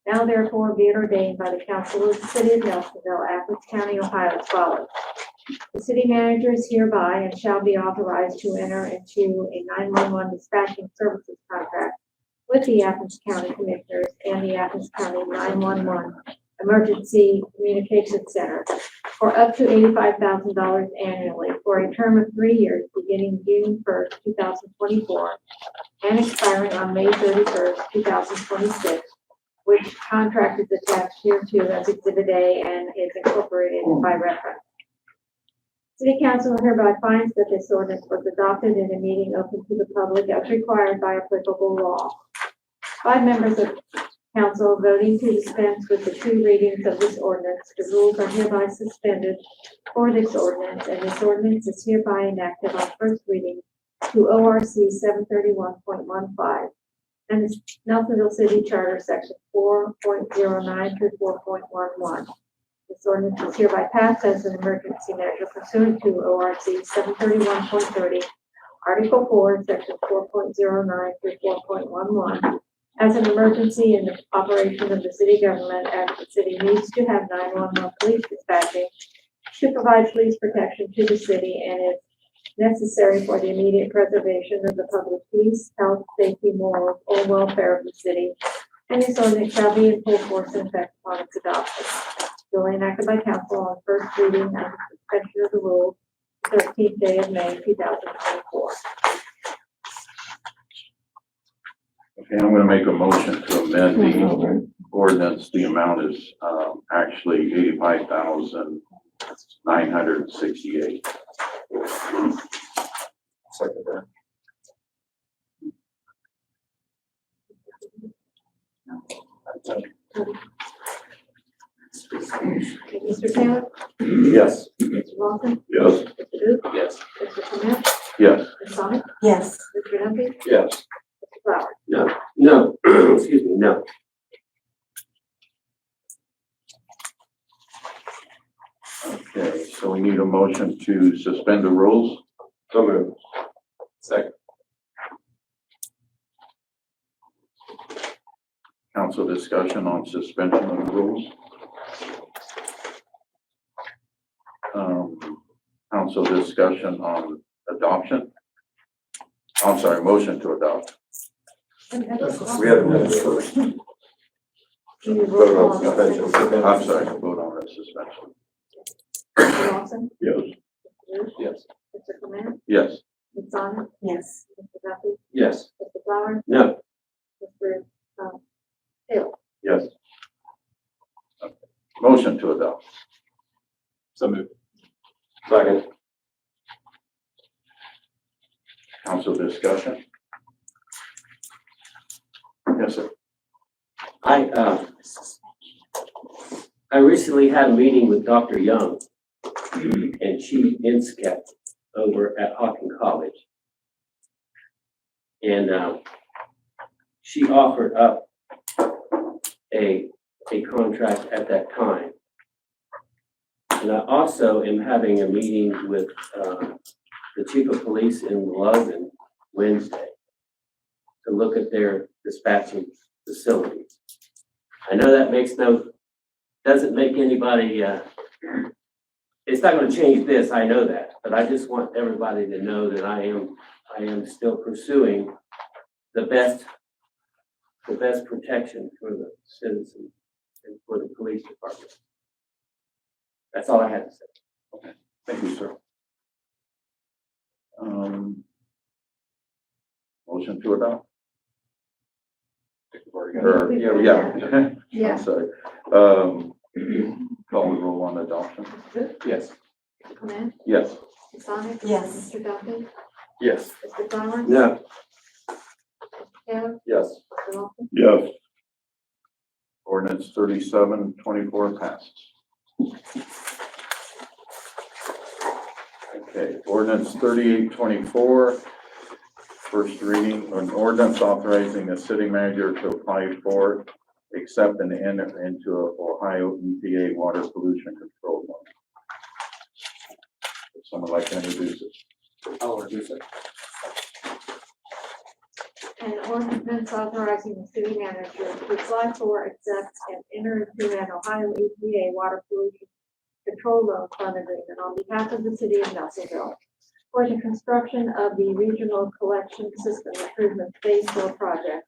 Now therefore be it ordained by the Council of the City of Nelsonville, Athens County, Ohio as follows. The city manager is hereby and shall be authorized to enter into a 911 dispatching services contract with the Athens County Commissioners and the Athens County 911 Emergency Communications Center for up to $85,000 annually for a term of 3 years beginning June 1st, 2024 and expiring on May 31st, 2026, which contract is attached hereto as Exhibit A and is incorporated by reference. City Council hereby finds that this ordinance was adopted in a meeting open to the public as required by applicable law. 5 members of Council voting to dispense with the 2 readings of this ordinance. The rules are hereby suspended for this ordinance, and this ordinance is hereby enacted on first reading to ORC 731.15 and the Nelsonville City Charter, Section 4.09 through 4.11. This ordinance is hereby passed as an emergency measure pursuant to ORC 731.30, Article 4, Section 4.09 through 4.11. As an emergency in the operation of the city government, as the city needs to have 911 police dispatching to provide police protection to the city and is necessary for the immediate preservation of the public peace, health, safety, morals, or welfare of the city, and this ordinance shall be in full force and effect upon its adoption. Duly enacted by council on first reading and suspension of the rules, 13th day of May, 2024. Okay, I'm gonna make a motion to amend the ordinance. The amount is, actually $85,968. Second that. Okay, Mr. Taylor? Yes. Mr. Lawson? Yes. Mr. Booth? Yes. Mr. Clement? Yes. Ms. Sonic? Yes. Mr. Duffy? Yes. Mr. Flowers? No, excuse me, no. Okay, so we need a motion to suspend the rules. So moved. Second. Council discussion on suspension of the rules. Council discussion on adoption. I'm sorry, motion to adopt. We haven't done it first. Do you Vote roll on call? suspension. I'm sorry, vote on the suspension. Mr. Lawson? Yes. Mr. Booth? Yes. Mr. Clement? Yes. Ms. Sonic? Yes. Mr. Duffy? Yes. Mr. Flowers? No. Mr. Taylor? Yes. Okay. Motion to adopt. So moved. Second. Council discussion. Yes, sir. I recently had a meeting with Dr. Young and Chief Inskep over at Hawken College. And she offered up a contract at that time. And I also am having a meeting with the Chief of Police in Logan Wednesday to look at their dispatching facilities. I know that doesn't make anybody, it's not gonna change this, I know that, but I just want everybody to know that I am still pursuing the best the best protection for the citizens and for the police department. That's all I had to say. Thank you, sir. Motion to adopt? Or, yeah. Yeah. I'm sorry. Call the roll on adoption? Yes. Mr. Clement? Yes. Ms. Sonic? Yes. Mr. Duffy? Yes. Mr. Flowers? No. Taylor? Yes. Mr. Lawson? Yes. Ordinance 3724 passes. Okay, ordinance 3824, first reading, an ordinance authorizing the city manager to apply for, accept, and enter into a Ohio EPA water pollution control law. Would someone like to introduce it? I'll introduce it. An ordinance authorizing the city manager to apply for, accept, and enter into an Ohio EPA water pollution control loan fund agreement on behalf of the city of Nelsonville for the construction of the regional collection system improvement phase 4 project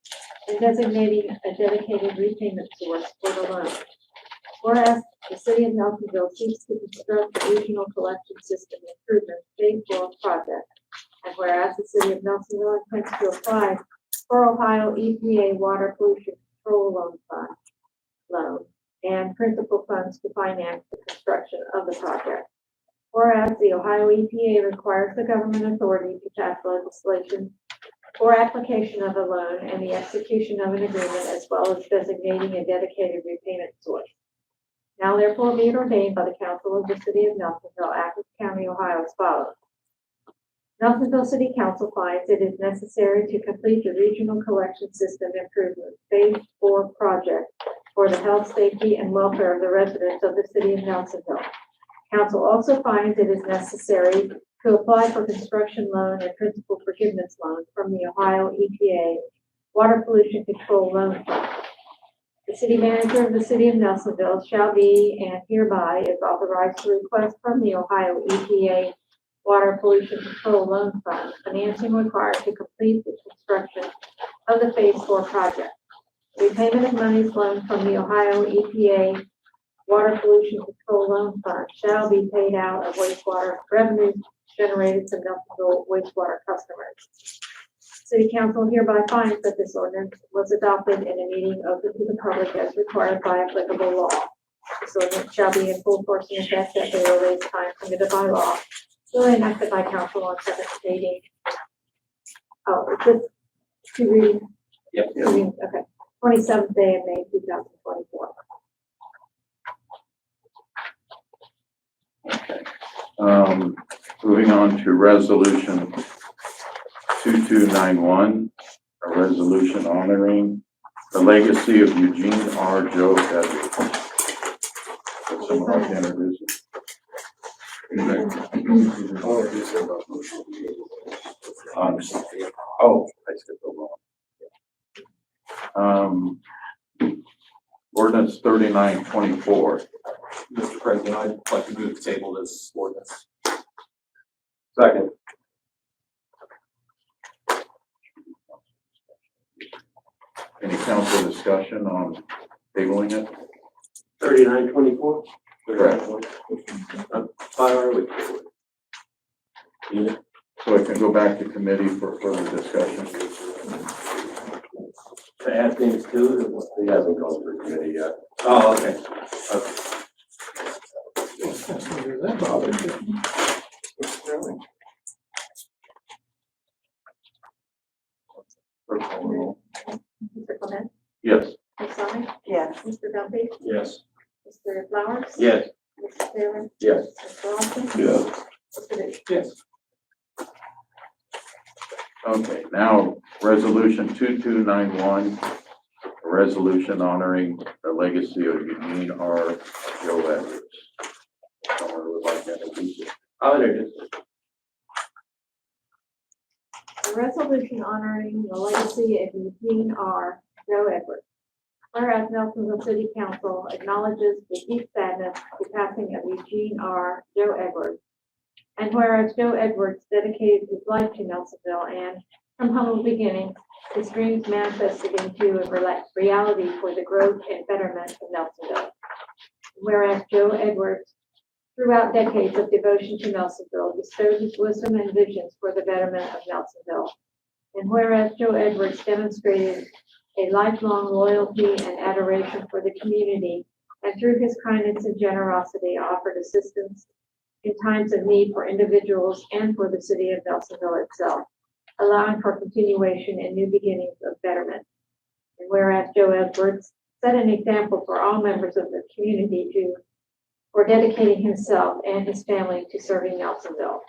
and designating a dedicated repayment source for the loan. Whereas the city of Nelsonville seeks to construct the regional collection system improvement phase 4 project, and whereas the city of Nelsonville intends to apply for Ohio EPA water pollution control loan fund loan and principal funds to finance the construction of the project. Whereas the Ohio EPA requires the government authority to pass legislation for application of a loan and the execution of an agreement, as well as designating a dedicated repayment source. Now therefore be it ordained by the council of the city of Nelsonville, Athens County, Ohio, as follows. Nelsonville City Council finds it is necessary to complete the regional collection system improvement phase 4 project for the health, safety, and welfare of the residents of the city of Nelsonville. Council also finds it is necessary to apply for construction loan and principal forgiveness loan from the Ohio EPA Water Pollution Control Loan Fund. The city manager of the city of Nelsonville shall be and hereby is authorized to request from the Ohio EPA Water Pollution Control Loan Fund financing required to complete the construction of the phase 4 project. Repayment of monies loaned from the Ohio EPA Water Pollution Control Loan Fund shall be paid out of wastewater revenues generated from Nelsonville wastewater customers. City Council hereby finds that this ordinance was adopted in a meeting open to the public as required by applicable law. This ordinance shall be in full force and effect at the earliest time permitted by law, duly enacted by council on second reading. Oh, is this two reading? Yep. Okay. 27th day of May, 2024. Moving on to resolution 2291, a resolution honoring the legacy of Eugene R. Joe Edwards. Would someone like to introduce it? I'll introduce it. Oh, I skipped over one. Ordinance 3924. Mr. President, I'd like to move the table this ordinance. Second. Any council discussion on tabling it? 3924? Correct. Why are we? So it can go back to committee for further discussion. To add things to it or what? He hasn't gone through committee yet. Oh, okay. Clerk call the roll. Mr. Clement? Yes. Ms. Sonic? Yes. Mr. Duffy? Yes. Mr. Flowers? Yes. Mr. Taylor? Yes. Mr. Lawson? Yes. Mr. Booth? Yes. Okay, now, resolution 2291, a resolution honoring the legacy of Eugene R. Joe Edwards. Someone would like to introduce it? I'll introduce it. A resolution honoring the legacy of Eugene R. Joe Edwards. Whereas Nelsonville City Council acknowledges the deep sadness of the passing of Eugene R. Joe Edwards. And whereas Joe Edwards dedicated his life to Nelsonville and, from humble beginnings, his dreams manifested into a reality for the growth and betterment of Nelsonville. Whereas Joe Edwards, throughout decades of devotion to Nelsonville, bestowed his wisdom and visions for the betterment of Nelsonville. And whereas Joe Edwards demonstrated a lifelong loyalty and adoration for the community, and through his kindness and generosity offered assistance in times of need for individuals and for the city of Nelsonville itself, allowing for continuation and new beginnings of betterment. And whereas Joe Edwards set an example for all members of the community for dedicating himself and his family to serving Nelsonville.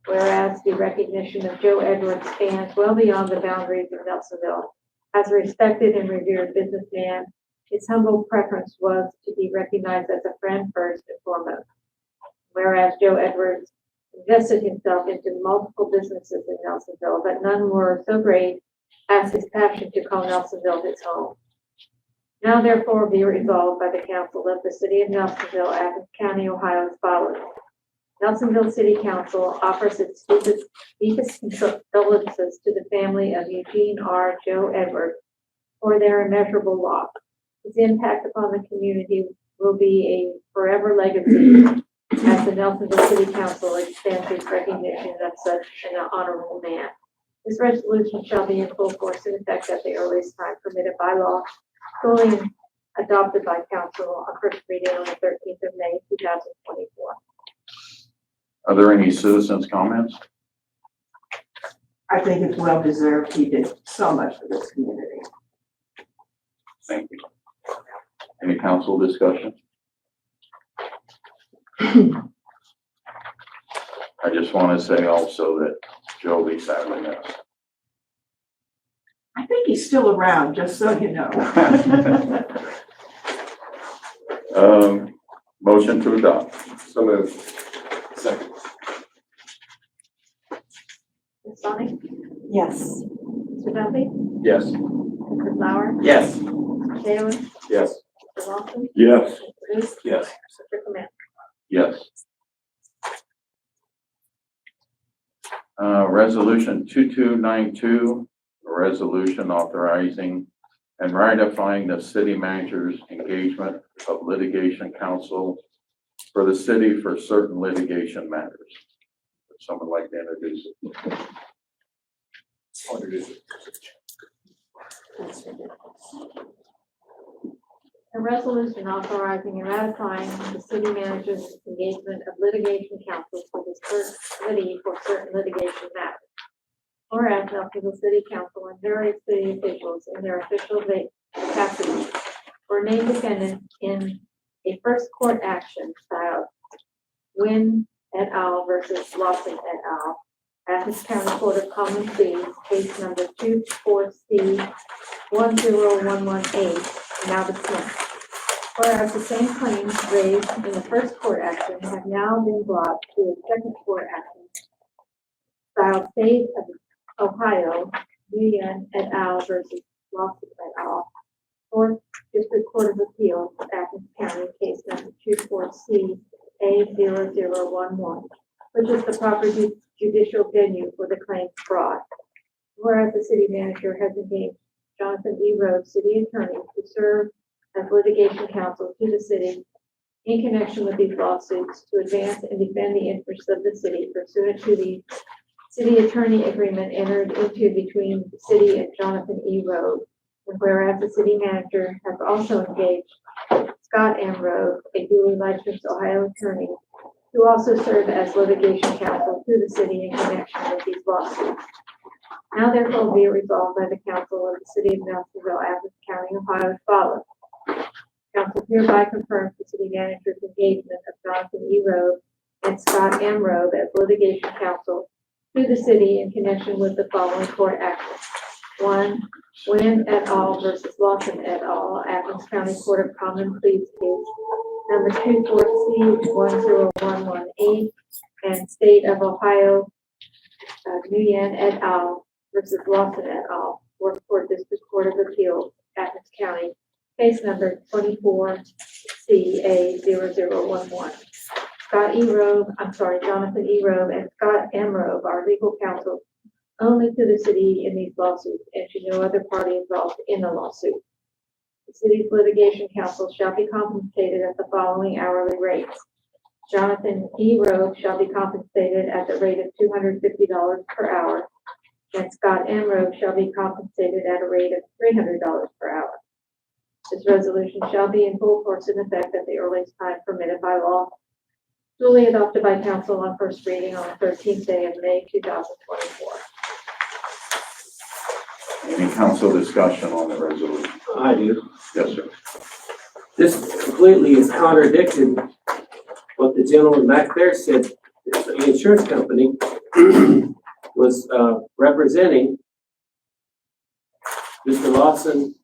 Whereas the recognition of Joe Edwards spans well beyond the boundaries of Nelsonville. As a respected and revered businessman, his humble preference was to be recognized as a friend first and foremost. Whereas Joe Edwards invested himself into multiple businesses in Nelsonville, but none were so great as his passion to call Nelsonville his home. Now therefore be resolved by the council of the city of Nelsonville, Athens County, Ohio as follows. Nelsonville City Council offers its deepest condolences to the family of Eugene R. Joe Edwards for their immeasurable loss. His impact upon the community will be a forever legacy as the Nelsonville City Council extends its recognition of such an honorable man. This resolution shall be in full force and effect at the earliest time permitted by law, fully adopted by council on first reading on the 13th of May, 2024. Are there any citizens' comments? I think it's well deserved. He did so much for this community. Thank you. Any council discussion? I just want to say also that Joe will be sadly missed. I think he's still around, just so you know. Motion to adopt. So moved. Second. Ms. Sonic? Yes. Mr. Duffy? Yes. Mr. Flower? Yes. Mr. Taylor? Yes. Mr. Lawson? Yes. Mr. Booth? Yes. Mr. Clement? Yes. Resolution 2292, a resolution authorizing and ratifying the city manager's engagement of litigation counsel for the city for certain litigation matters. Would someone like to introduce it? I'll introduce it. A resolution authorizing and ratifying the city manager's engagement of litigation counsel for the city for certain litigation matters. Whereas Nelsonville City Council and various city officials in their official capacity were named defendants in a first court action styled Wynn et al. Versus Lawson et al. Athens County Court of Common Pleas, case number 24C 10118, now dismissed. Whereas the same claims raised in the first court action have now been brought to a second court action styled State of Ohio, Nguyen et al. Versus Lawson et al. Fourth District Court of Appeals, Athens County, case number 24C A0011, which is the proper judicial venue for the claims brought. Whereas the city manager has engaged Jonathan E. Rhodes, city attorney, to serve as litigation counsel to the city in connection with these lawsuits to advance and defend the interests of the city pursuant to the city attorney agreement entered into between the city and Jonathan E. Rhodes. And whereas the city manager has also engaged Scott M. Rhodes, a duly licensed Ohio attorney, to also serve as litigation counsel to the city in connection with these lawsuits. Now therefore be resolved by the council of the city of Nelsonville, Athens County, Ohio as follows. Council hereby confirms the city manager's engagement of Jonathan E. Rhodes and Scott M. Rhodes as litigation counsel to the city in connection with the following court actions. 1. Wynn et al. Versus Lawson et al. Athens County Court of Common Pleas case number 24C10118 and State of Ohio, Nguyen et al. Versus Lawson et al. Fourth District Court of Appeals, Athens County, case number 24CA0011. Jonathan E. Robe and Scott M. Robe are legal counsel only to the city in these lawsuits and to no other party involved in the lawsuit. The city's litigation counsel shall be compensated at the following hourly rates. Jonathan E. Rowe shall be compensated at the rate of $250 per hour, and Scott M. Rowe shall be compensated at a rate of $300 per hour. This resolution shall be in full force and effect at the earliest time permitted by law, duly adopted by council on first reading on the 13th day of May, 2024. Any council discussion on the resolution? I do. Yes, sir. This completely is contradicted what the gentleman back there said. The insurance company was representing Mr. Lawson,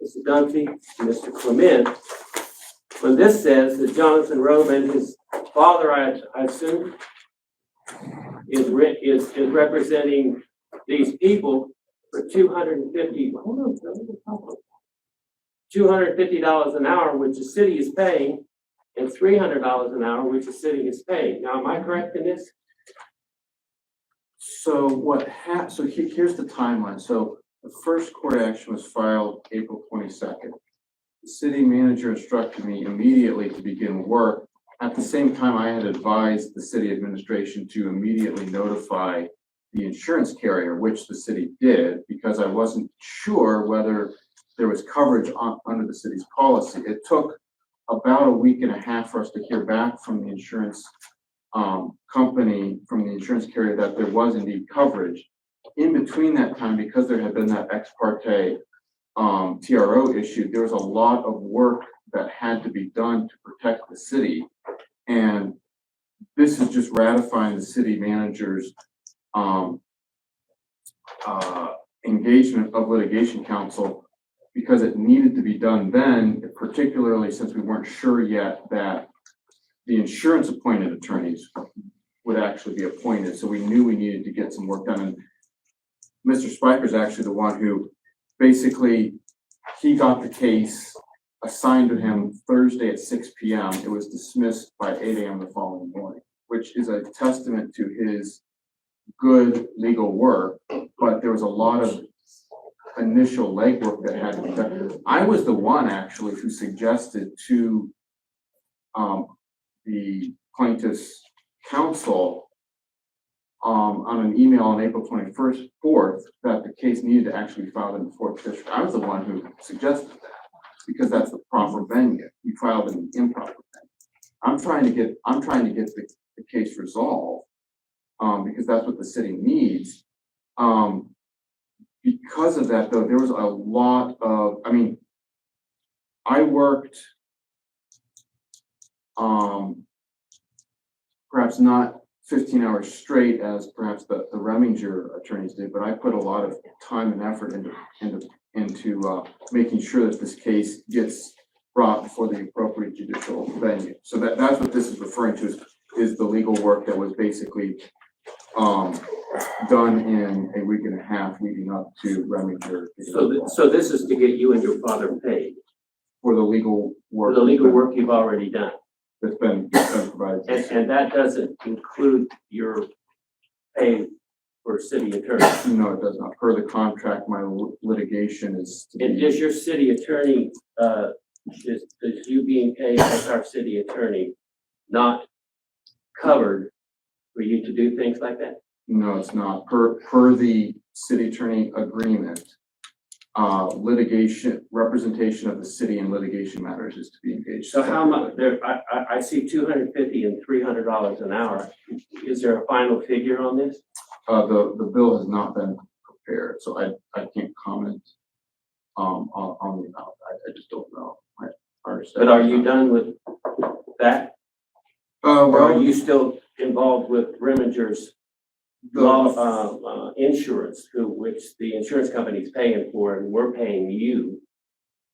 Mr. Dunphy, and Mr. Clement. When this says that Jonathan Rowe and his father, I assume, is representing these people for $250 an hour, which the city is paying, and $300 an hour, which the city is paying. Now, am I correct in this? So here's the timeline. So the first court action was filed April 22nd. The city manager instructed me immediately to begin work. At the same time, I had advised the city administration to immediately notify the insurance carrier, which the city did, because I wasn't sure whether there was coverage under the city's policy. It took about a week and a half for us to hear back from the insurance company, from the insurance carrier, that there was indeed coverage. In between that time, because there had been that ex parte TRO issue, there was a lot of work that had to be done to protect the city. And this is just ratifying the city manager's engagement of litigation counsel, because it needed to be done then, particularly since we weren't sure yet that the insurance appointed attorneys would actually be appointed. So we knew we needed to get some work done. And Mr. Spiker is actually the one who basically, he got the case assigned to him Thursday at 6 p.m. It was dismissed by 8 a.m. the following morning, which is a testament to his good legal work. But there was a lot of initial legwork that had to be done. I was the one actually who suggested to the plaintiff's counsel on an email on April 4th that the case needed to actually be filed in the 4th district. I was the one who suggested that, because that's the proper venue. You filed in the improper venue. I'm trying to get the case resolved because that's what the city needs. Because of that, though, there was a lot of, I worked perhaps not 15 hours straight as perhaps the Reminger attorneys did, but I put a lot of time and effort into making sure that this case gets brought before the appropriate judicial venue. So that's what this is referring to, is the legal work that was basically done in a week and a half leading up to Reminger. So this is to get you and your father paid For the legal work. for the legal work you've already done. That's been provided. And that doesn't include your pay for city attorney. No, it does not. Per the contract, my litigation is to And be. is your city attorney, is you being paid as our city attorney not covered for you to do things like that? No, it's not. Per the city attorney agreement, litigation, representation of the city in litigation matters is to be engaged. So how much, I see $250 and $300 an hour. Is there a final figure on this? The bill has not been prepared, so I can't comment on the amount. I just don't know. I understand. But are you done with that? Or are Well, you still involved with Reminger's insurance, which the insurance company is paying for and we're paying you?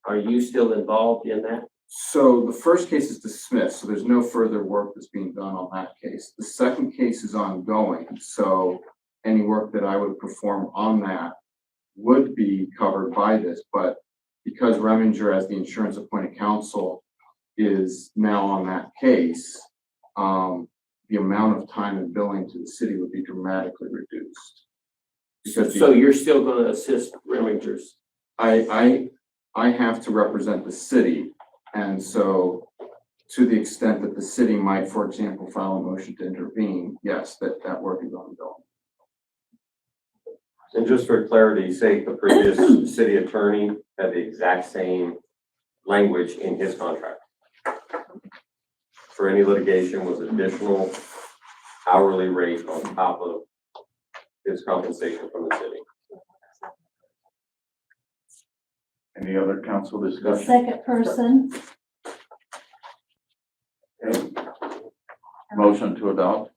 Are you still involved in that? so the first case is dismissed, so there's no further work that's being done on that case. The second case is ongoing, so any work that I would perform on that would be covered by this, but because Reminger, as the insurance appointed counsel, is now on that case, the amount of time and billing to the city would be dramatically reduced. Because So you're still gonna assist Remingers? I have to represent the city, and so to the extent that the city might, for example, file a motion to intervene, yes, that work is ongoing. And just for clarity, say the previous city attorney had the exact same language in his contract. For any litigation was additional hourly rate on top of his compensation from the city. Any other council The discussion? second person, Okay. Motion to adopt?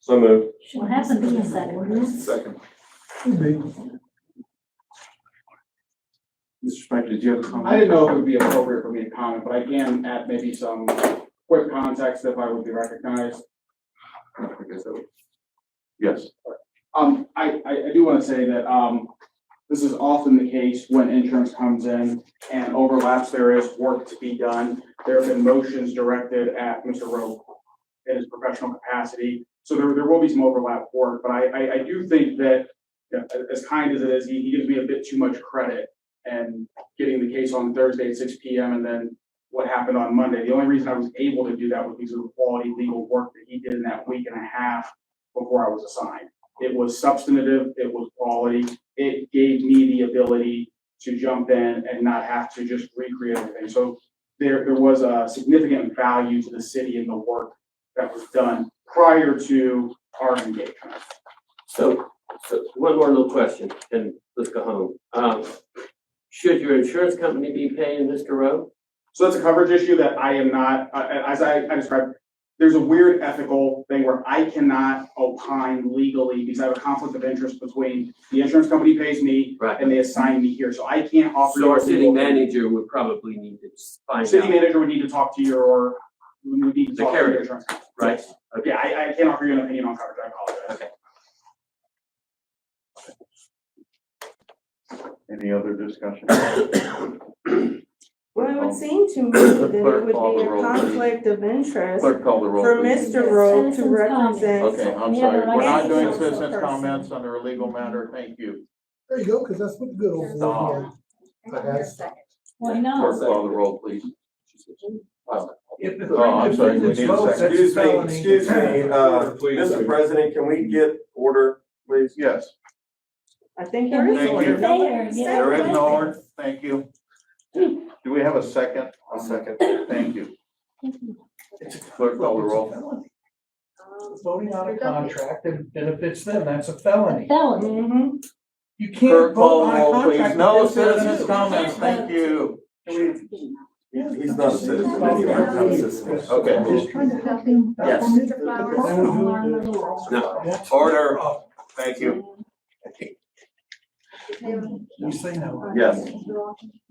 So moved. what happened to the second person? Second. Mr. Spiker, did you have a comment? I didn't know if it would be appropriate for me to comment, but I can add maybe some quick context if I would be recognized. I guess that would. Yes. I do want to say that, this is often the case when insurance comes in and overlaps, there is work to be done. There have been motions directed at Mr. Rowe in his professional capacity. So there will be some overlap work, but I do think that, you know, as kind as it is, he gives me a bit too much credit and getting the case on Thursday at 6 p.m. and then what happened on Monday. The only reason I was able to do that was because of the quality legal work that he did in that week and a half before I was assigned. It was substantive, it was quality, it gave me the ability to jump in and not have to just recreate everything. So there was a significant value to the city in the work that was done prior to our engagement. So one more little question, and let's go home. Should your insurance company be paying Mr. Rowe? So that's a coverage issue that I am not, as I described, there's a weird ethical thing where I cannot opine legally because I have a conflict of interest between the insurance company pays me Right. and they assign me here. So I can't offer. So our you a city legal- manager would probably need to find out. City manager would need to talk to your, would need to The talk to your carrier. insurance company. Right. Okay, I can't offer you an opinion on coverage, I apologize. Okay. Any other discussion? Well, it would seem to me that it would be a conflict of interest Clerk call the roll, for please. Mr. Rowe to Citizens' comments. represent. Okay, I'm Yeah, sorry. but I We're not guess doing it's citizens' person. comments under a legal matter. Thank you. There you go, because that's what the good old boy did. Why Clerk not? call the roll, please. If the Oh, I'm sorry, we need a second. Excuse me, Mr. President, can we get order, please? Yes, I think there is Thank order. you. There, there is no order. Thank you. Do we have a second? A second. Thank you. Clerk call the roll. Voting on a contract that benefits them, that's a felony. Felony. Mm-hmm. You Clerk can't vote call the on a roll, please. contract. No that benefits citizens' them. comments. Thank you. He's not a citizen anyway, not a citizen. Okay. Just trying to help him. Yes. Mr. Flowers, Marlon. No. That's Order. the problem. Thank you. You say no. Yes.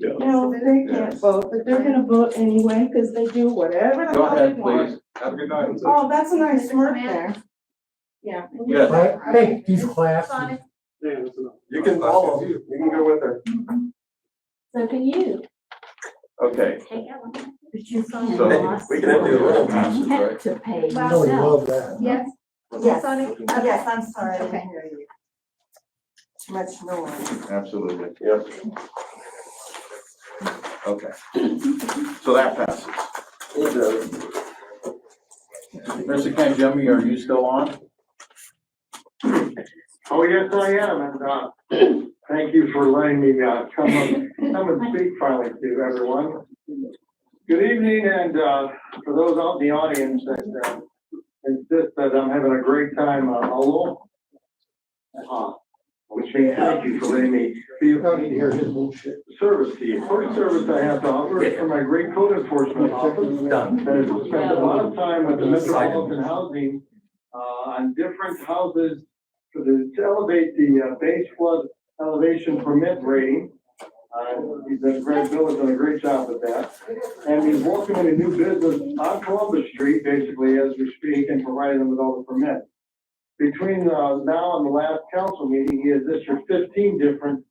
No, they can't vote, but they're gonna vote anyway, because they do whatever the Go hell they ahead, want. please. Have a good night. Oh, that's a nice smirk there. Yeah. Yes. Hey, he's classy. You can follow, you can go with her. So can you. Okay, But you So, We can do a little. passes, right? to pay I know he loved that. Yes. Yes. Yes, I'm sorry. Okay. Too much noise. Absolutely. Yep. Okay. So that passes. Mr. Kanjemi, are you still on? Oh, yes, I am, and, thank you for letting me, come and speak finally to everyone. Good evening, and, for those out in the audience that, insist that I'm having a great time, alone. Which means thank you for letting me You don't need to hear his bullshit. service to you. First service I have to offer is for my great code enforcement office. That has spent a lot of time with the metropolitan housing, on different houses to elevate the base flood elevation permit rating. Bill has done a great job with that. And he's welcoming a new business on Columbus Street, basically, as we speak, and providing them with all the permits. Between now and the last council meeting, he has issued 15 different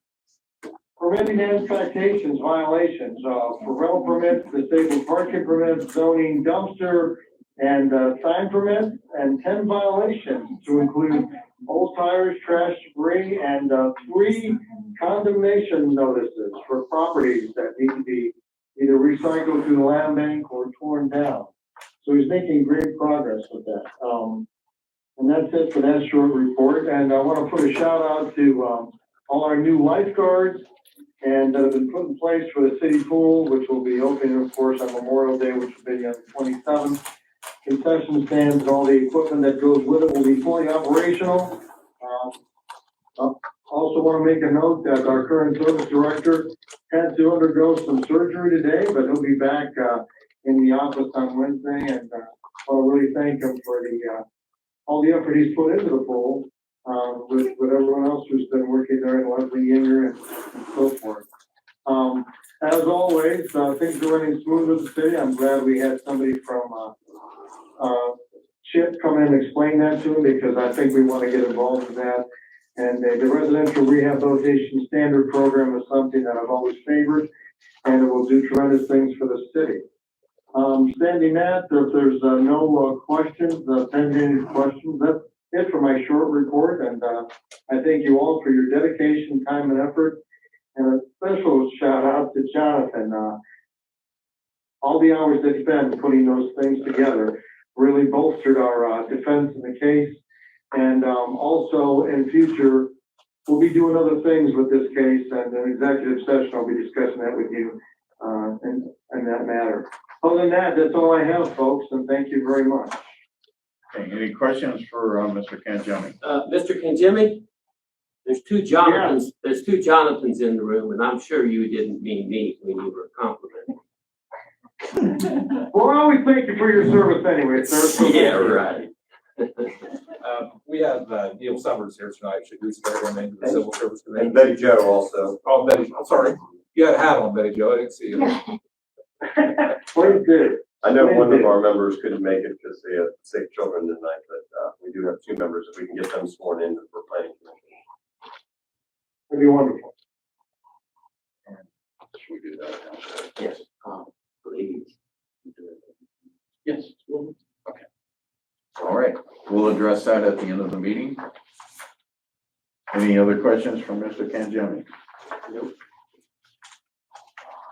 permitting and citations violations, for rental permits, disabled parking permits, zoning dumpster, and sign permits, and 10 violations to include old tires, trash, debris, and 3 condemnation notices for properties that need to be either recycled to the land bank or torn down. So he's making great progress with that. And that's it for that short report. And I want to put a shout out to all our new lifeguards and that have been put in place for the city pool, which will be opening, of course, on Memorial Day, which will be on the 27th. Concession stands and all the equipment that goes with it will be fully operational. Also want to make a note that our current service director had to undergo some surgery today, but he'll be back in the office on Wednesday. And I'll really thank him for all the effort he's put into the pool with everyone else who's been working there, and Leslie Yinger and so forth. As always, things are running smooth with the city. I'm glad we had somebody from Chip come in and explain that to him, because I think we want to get involved in that. And the residential rehabilitation standard program is something that I've always favored, and it will do tremendous things for the city. Standing that, if there's no questions, pending questions, that's it for my short report. And I thank you all for your dedication, time, and effort. And a special shout out to Jonathan. All the hours that he spent putting those things together really bolstered our defense in the case. And also in future, we'll be doing other things with this case, and an executive session, I'll be discussing that with you in that matter. Other than that, that's all I have, folks, and thank you very much. Okay, any questions for Mr. Kanjemi? Mr. Kanjemi, there's 2 Jonathans, there's 2 Jonathans in the room, and I'm sure you didn't mean me when you were complimenting. Well, I always thank you for your service anyway, sir. So Yeah, right. We have Neil Summers here tonight. Should we swear him into the Civil Service Committee? And Betty Jo also. Oh, Betty, I'm sorry. You had a hat on, Betty Jo. I didn't see you. Please do. I know one of our members couldn't make it because they have sick children tonight, but we do have 2 members. If we can get them sworn in for planning commission. That'd be wonderful. Should we do that now? Yes, please. Yes. Okay. All right, we'll address that at the end of the meeting. Any other questions from Mr. Kanjemi? Nope.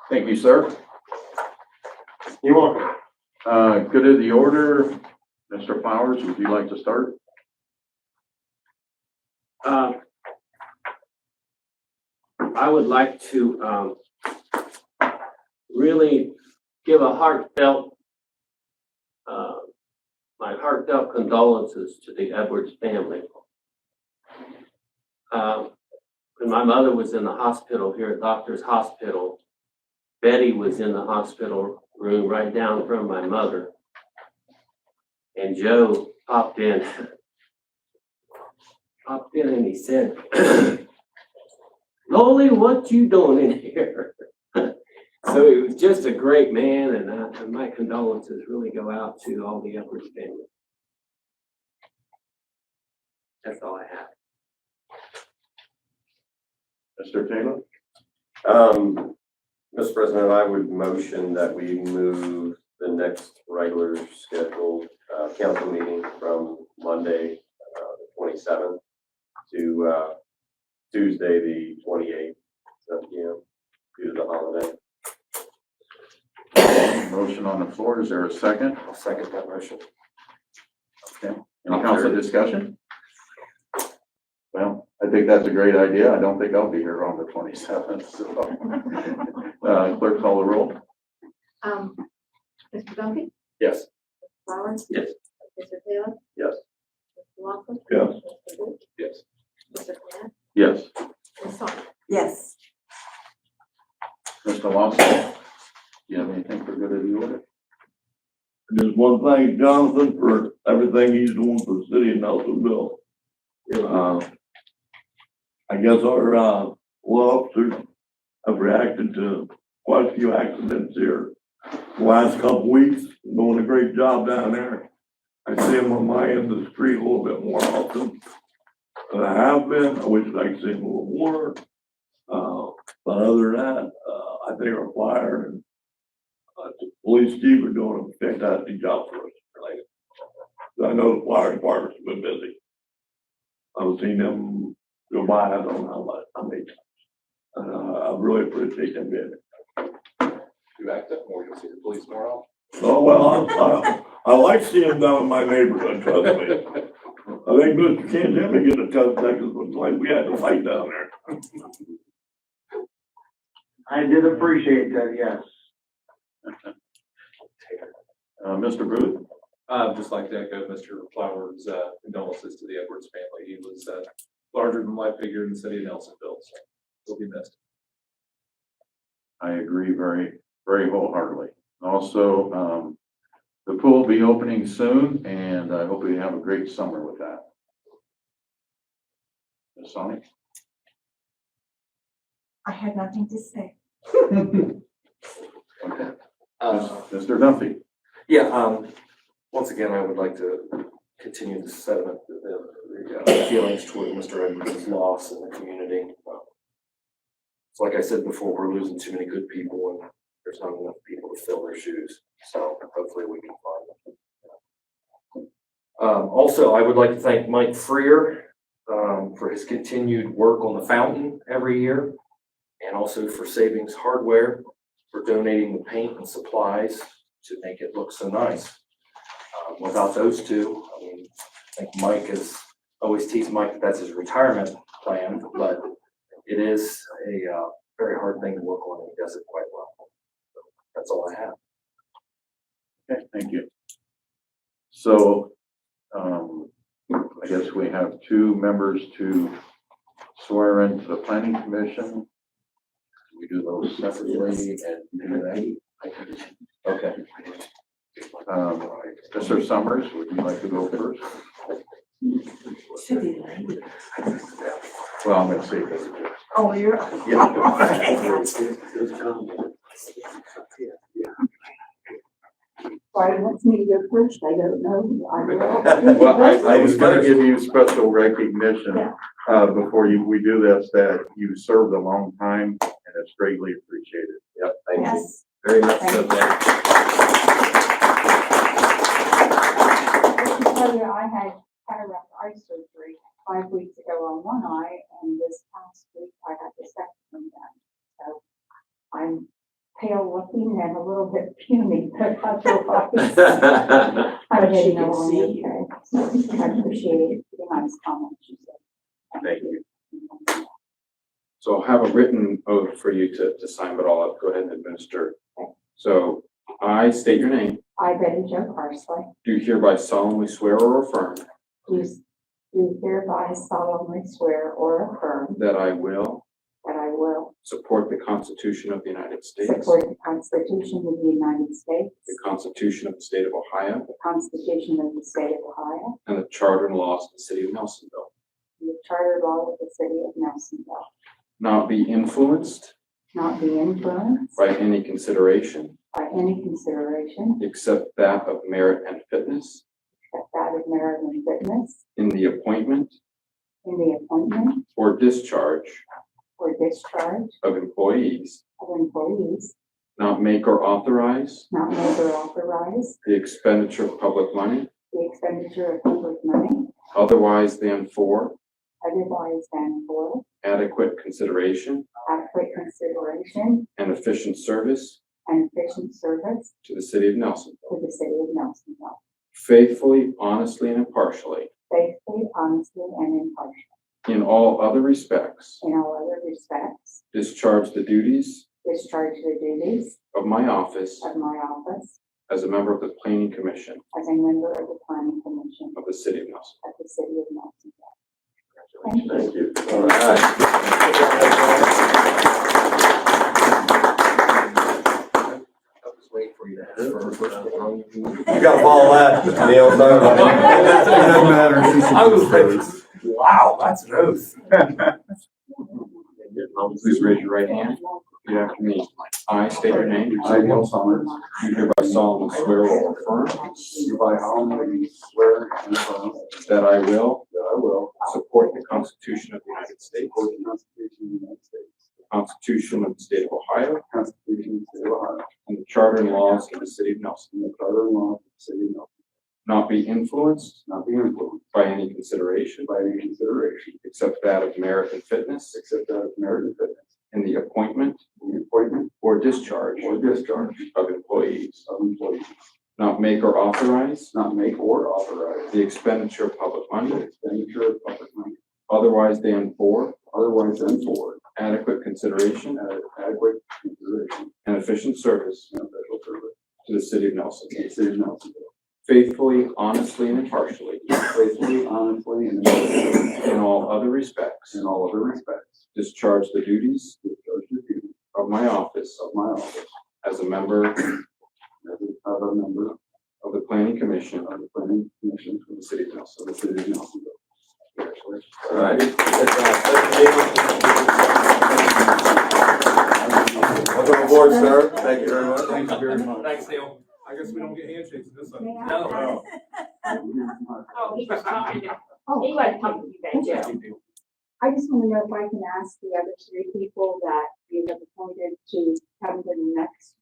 Thank you, sir. You're welcome. Good of the order, Mr. Flowers, would you like to start? I would like to really give a heartfelt, my heartfelt condolences to the Edwards family. When my mother was in the hospital here at Doctor's Hospital, Betty was in the hospital room right down from my mother. And Joe popped in and he said, Loli, what you doing in here? So he was just a great man, and my condolences really go out to all the Edwards family. That's all I have. Mr. Taylor? Mr. President, I would motion that we move the next regular scheduled council meeting from Monday, the 27th to Tuesday, the 28th, 7 p.m. due to the holiday. Motion on the floor. Is there a second? I'll second that motion. Okay. Any council discussion? Well, I think that's a great idea. I don't think I'll be here on the 27th. So. Clerk, call the roll. Mr. Duffy? Yes. Mr. Flowers? Yes. Mr. Taylor? Yes. Mr. Lockwood? Yes. Mr. Booth? Yes. Mr. Clement? Yes. Ms. Sonic? Yes. Mr. Lawson, you have anything for good of the order? Just want to thank Jonathan for everything he's doing for the city of Nelsonville. I guess our law officers have reacted to quite a few accidents here the last couple weeks, doing a great job down there. I see them on my end of the street a little bit more often than I have been. I wish I could see them a little more. But other than that, I think our fire and the police chief are doing a fantastic job for us. I know the fire department's been busy. I've seen them go by, I don't know how many times. I really appreciate them being there. You act up more, you'll see the police more often. Oh, well, I like seeing them down in my neighborhood, trust me. I think Mr. Can't get a touch seconds, but like we had to fight down there. I did appreciate that, yes. Mr. Booth? I'd just like to echo Mr. Flowers' condolences to the Edwards family. He was a larger than life figure in the city of Nelsonville, so he'll be missed. I agree very, very wholeheartedly. Also, the pool will be opening soon, and I hope we have a great summer with that. Ms. Sonic? I had nothing to say. Okay. Mr. Duffy? Yeah, once again, I would like to continue the sentiment, the feelings toward Mr. Edwards' loss in the community. It's like I said before, we're losing too many good people and there's not enough people to fill their shoes. So hopefully we can find them. Also, I would like to thank Mike Freer for his continued work on the fountain every year, and also for Savings Hardware for donating the paint and supplies to make it look so nice. Without those two, I mean, I think Mike has always teased Mike that that's his retirement plan, but it is a very hard thing to work on, and he does it quite well. So that's all I have. Okay, thank you. So, I guess we have two members to swear into the planning commission. We do those separately and okay. Mr. Summers, would you like to go first? Should be late. Well, I'm gonna say this. Oh, you're. Brian wants me to go first, I don't know. Well, I was gonna give you special recognition, before we do this, that you served a long time and it's greatly appreciated. Yep, thank you. Yes. Very much so. I had cataract eye surgery 5 weeks ago on one eye, and this past week I got the second one done. So I'm pale looking and a little bit puny, but otherwise I'm getting along okay. So I appreciate the nice comments you said. Thank you. So I'll have a written oath for you to sign, but I'll go ahead and administer. So I state your name, I, Betty Jo Parsley, do hereby solemnly swear or affirm do hereby solemnly swear or affirm that I will that I will support the Constitution of the United States, support the Constitution of the United States, the Constitution of the State of Ohio, the Constitution of the State of Ohio, and the Charter and laws of the City of Nelsonville, and the Charter law of the City of Nelsonville, not be influenced not be influenced by any consideration except that of merit and fitness except that of merit and fitness in the appointment or discharge or discharge of employees, not make or authorize not make or authorize the expenditure of public money the expenditure of public money otherwise than for adequate consideration and efficient service to the City of Nelsonville, faithfully, honestly, and impartially, in all other respects, discharge the duties of my office as a member of the Planning Commission of the City of Nelsonville. Thank you. All right. I'll just wait for you to ask for You gotta follow that, Neil. It doesn't matter. I was like, wow, that's an oath. Please raise your right hand. Repeat after me. I state your name. I, Neil Summers, Do hereby solemnly swear or affirm hereby solemnly swear and affirm that I will that I will support the Constitution of the United States, support the Constitution of the United States, the Constitution of the State of Ohio, the Constitution of the State of Ohio, and the Charter and laws of the City of Nelsonville, and the Charter and laws of the City of Nelsonville, not be influenced not be influenced by any consideration by any consideration except that of merit and fitness except that of merit and fitness in the appointment in the appointment or discharge or discharge of employees, of employees, not make or authorize not make or authorize the expenditure of public the money expenditure of public money otherwise than for otherwise than for adequate consideration adequate consideration and efficient service and official service to the city of to Nelsonville, the city of Nelsonville, faithfully, honestly, and impartially, faithfully, honestly, and impartially, in all other respects, in all other respects, discharge the duties discharge the duties of my office of my office as a member as a member of the Planning Commission of the Planning Commission of the city of of Nelsonville. the city of Nelsonville. Congratulations. All right. Welcome aboard, sir. Thank you very much. Thank you very much. Thanks, Neil. I guess we don't get handshakes this time. No. Oh, he was talking to, Oh, he wasn't talking to you, Joe. I just want to know if I can ask the other three people that you have appointed to come to the next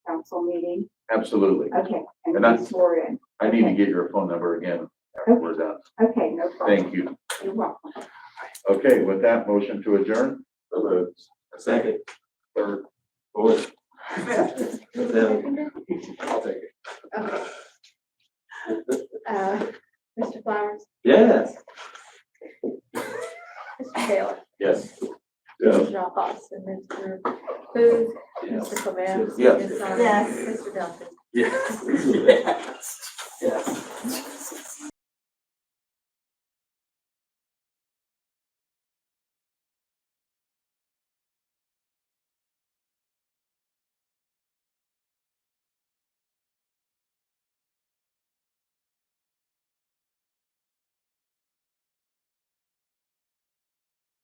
council meeting. Absolutely. Okay, and And I- be sworn in. I need to get your phone number again after we're done. Okay, no problem. Thank you. You're welcome. Okay, with that, motion to adjourn? Second, third, fourth. Seven. I'll take it. Okay. Mr. Flowers, Yes. Mr. Taylor, Yes. Mr. Austin, Mr. Booth, Mr. Clement. Yes. Ms. Sonic, Yes. Mr. Duffy. Yes. Yes.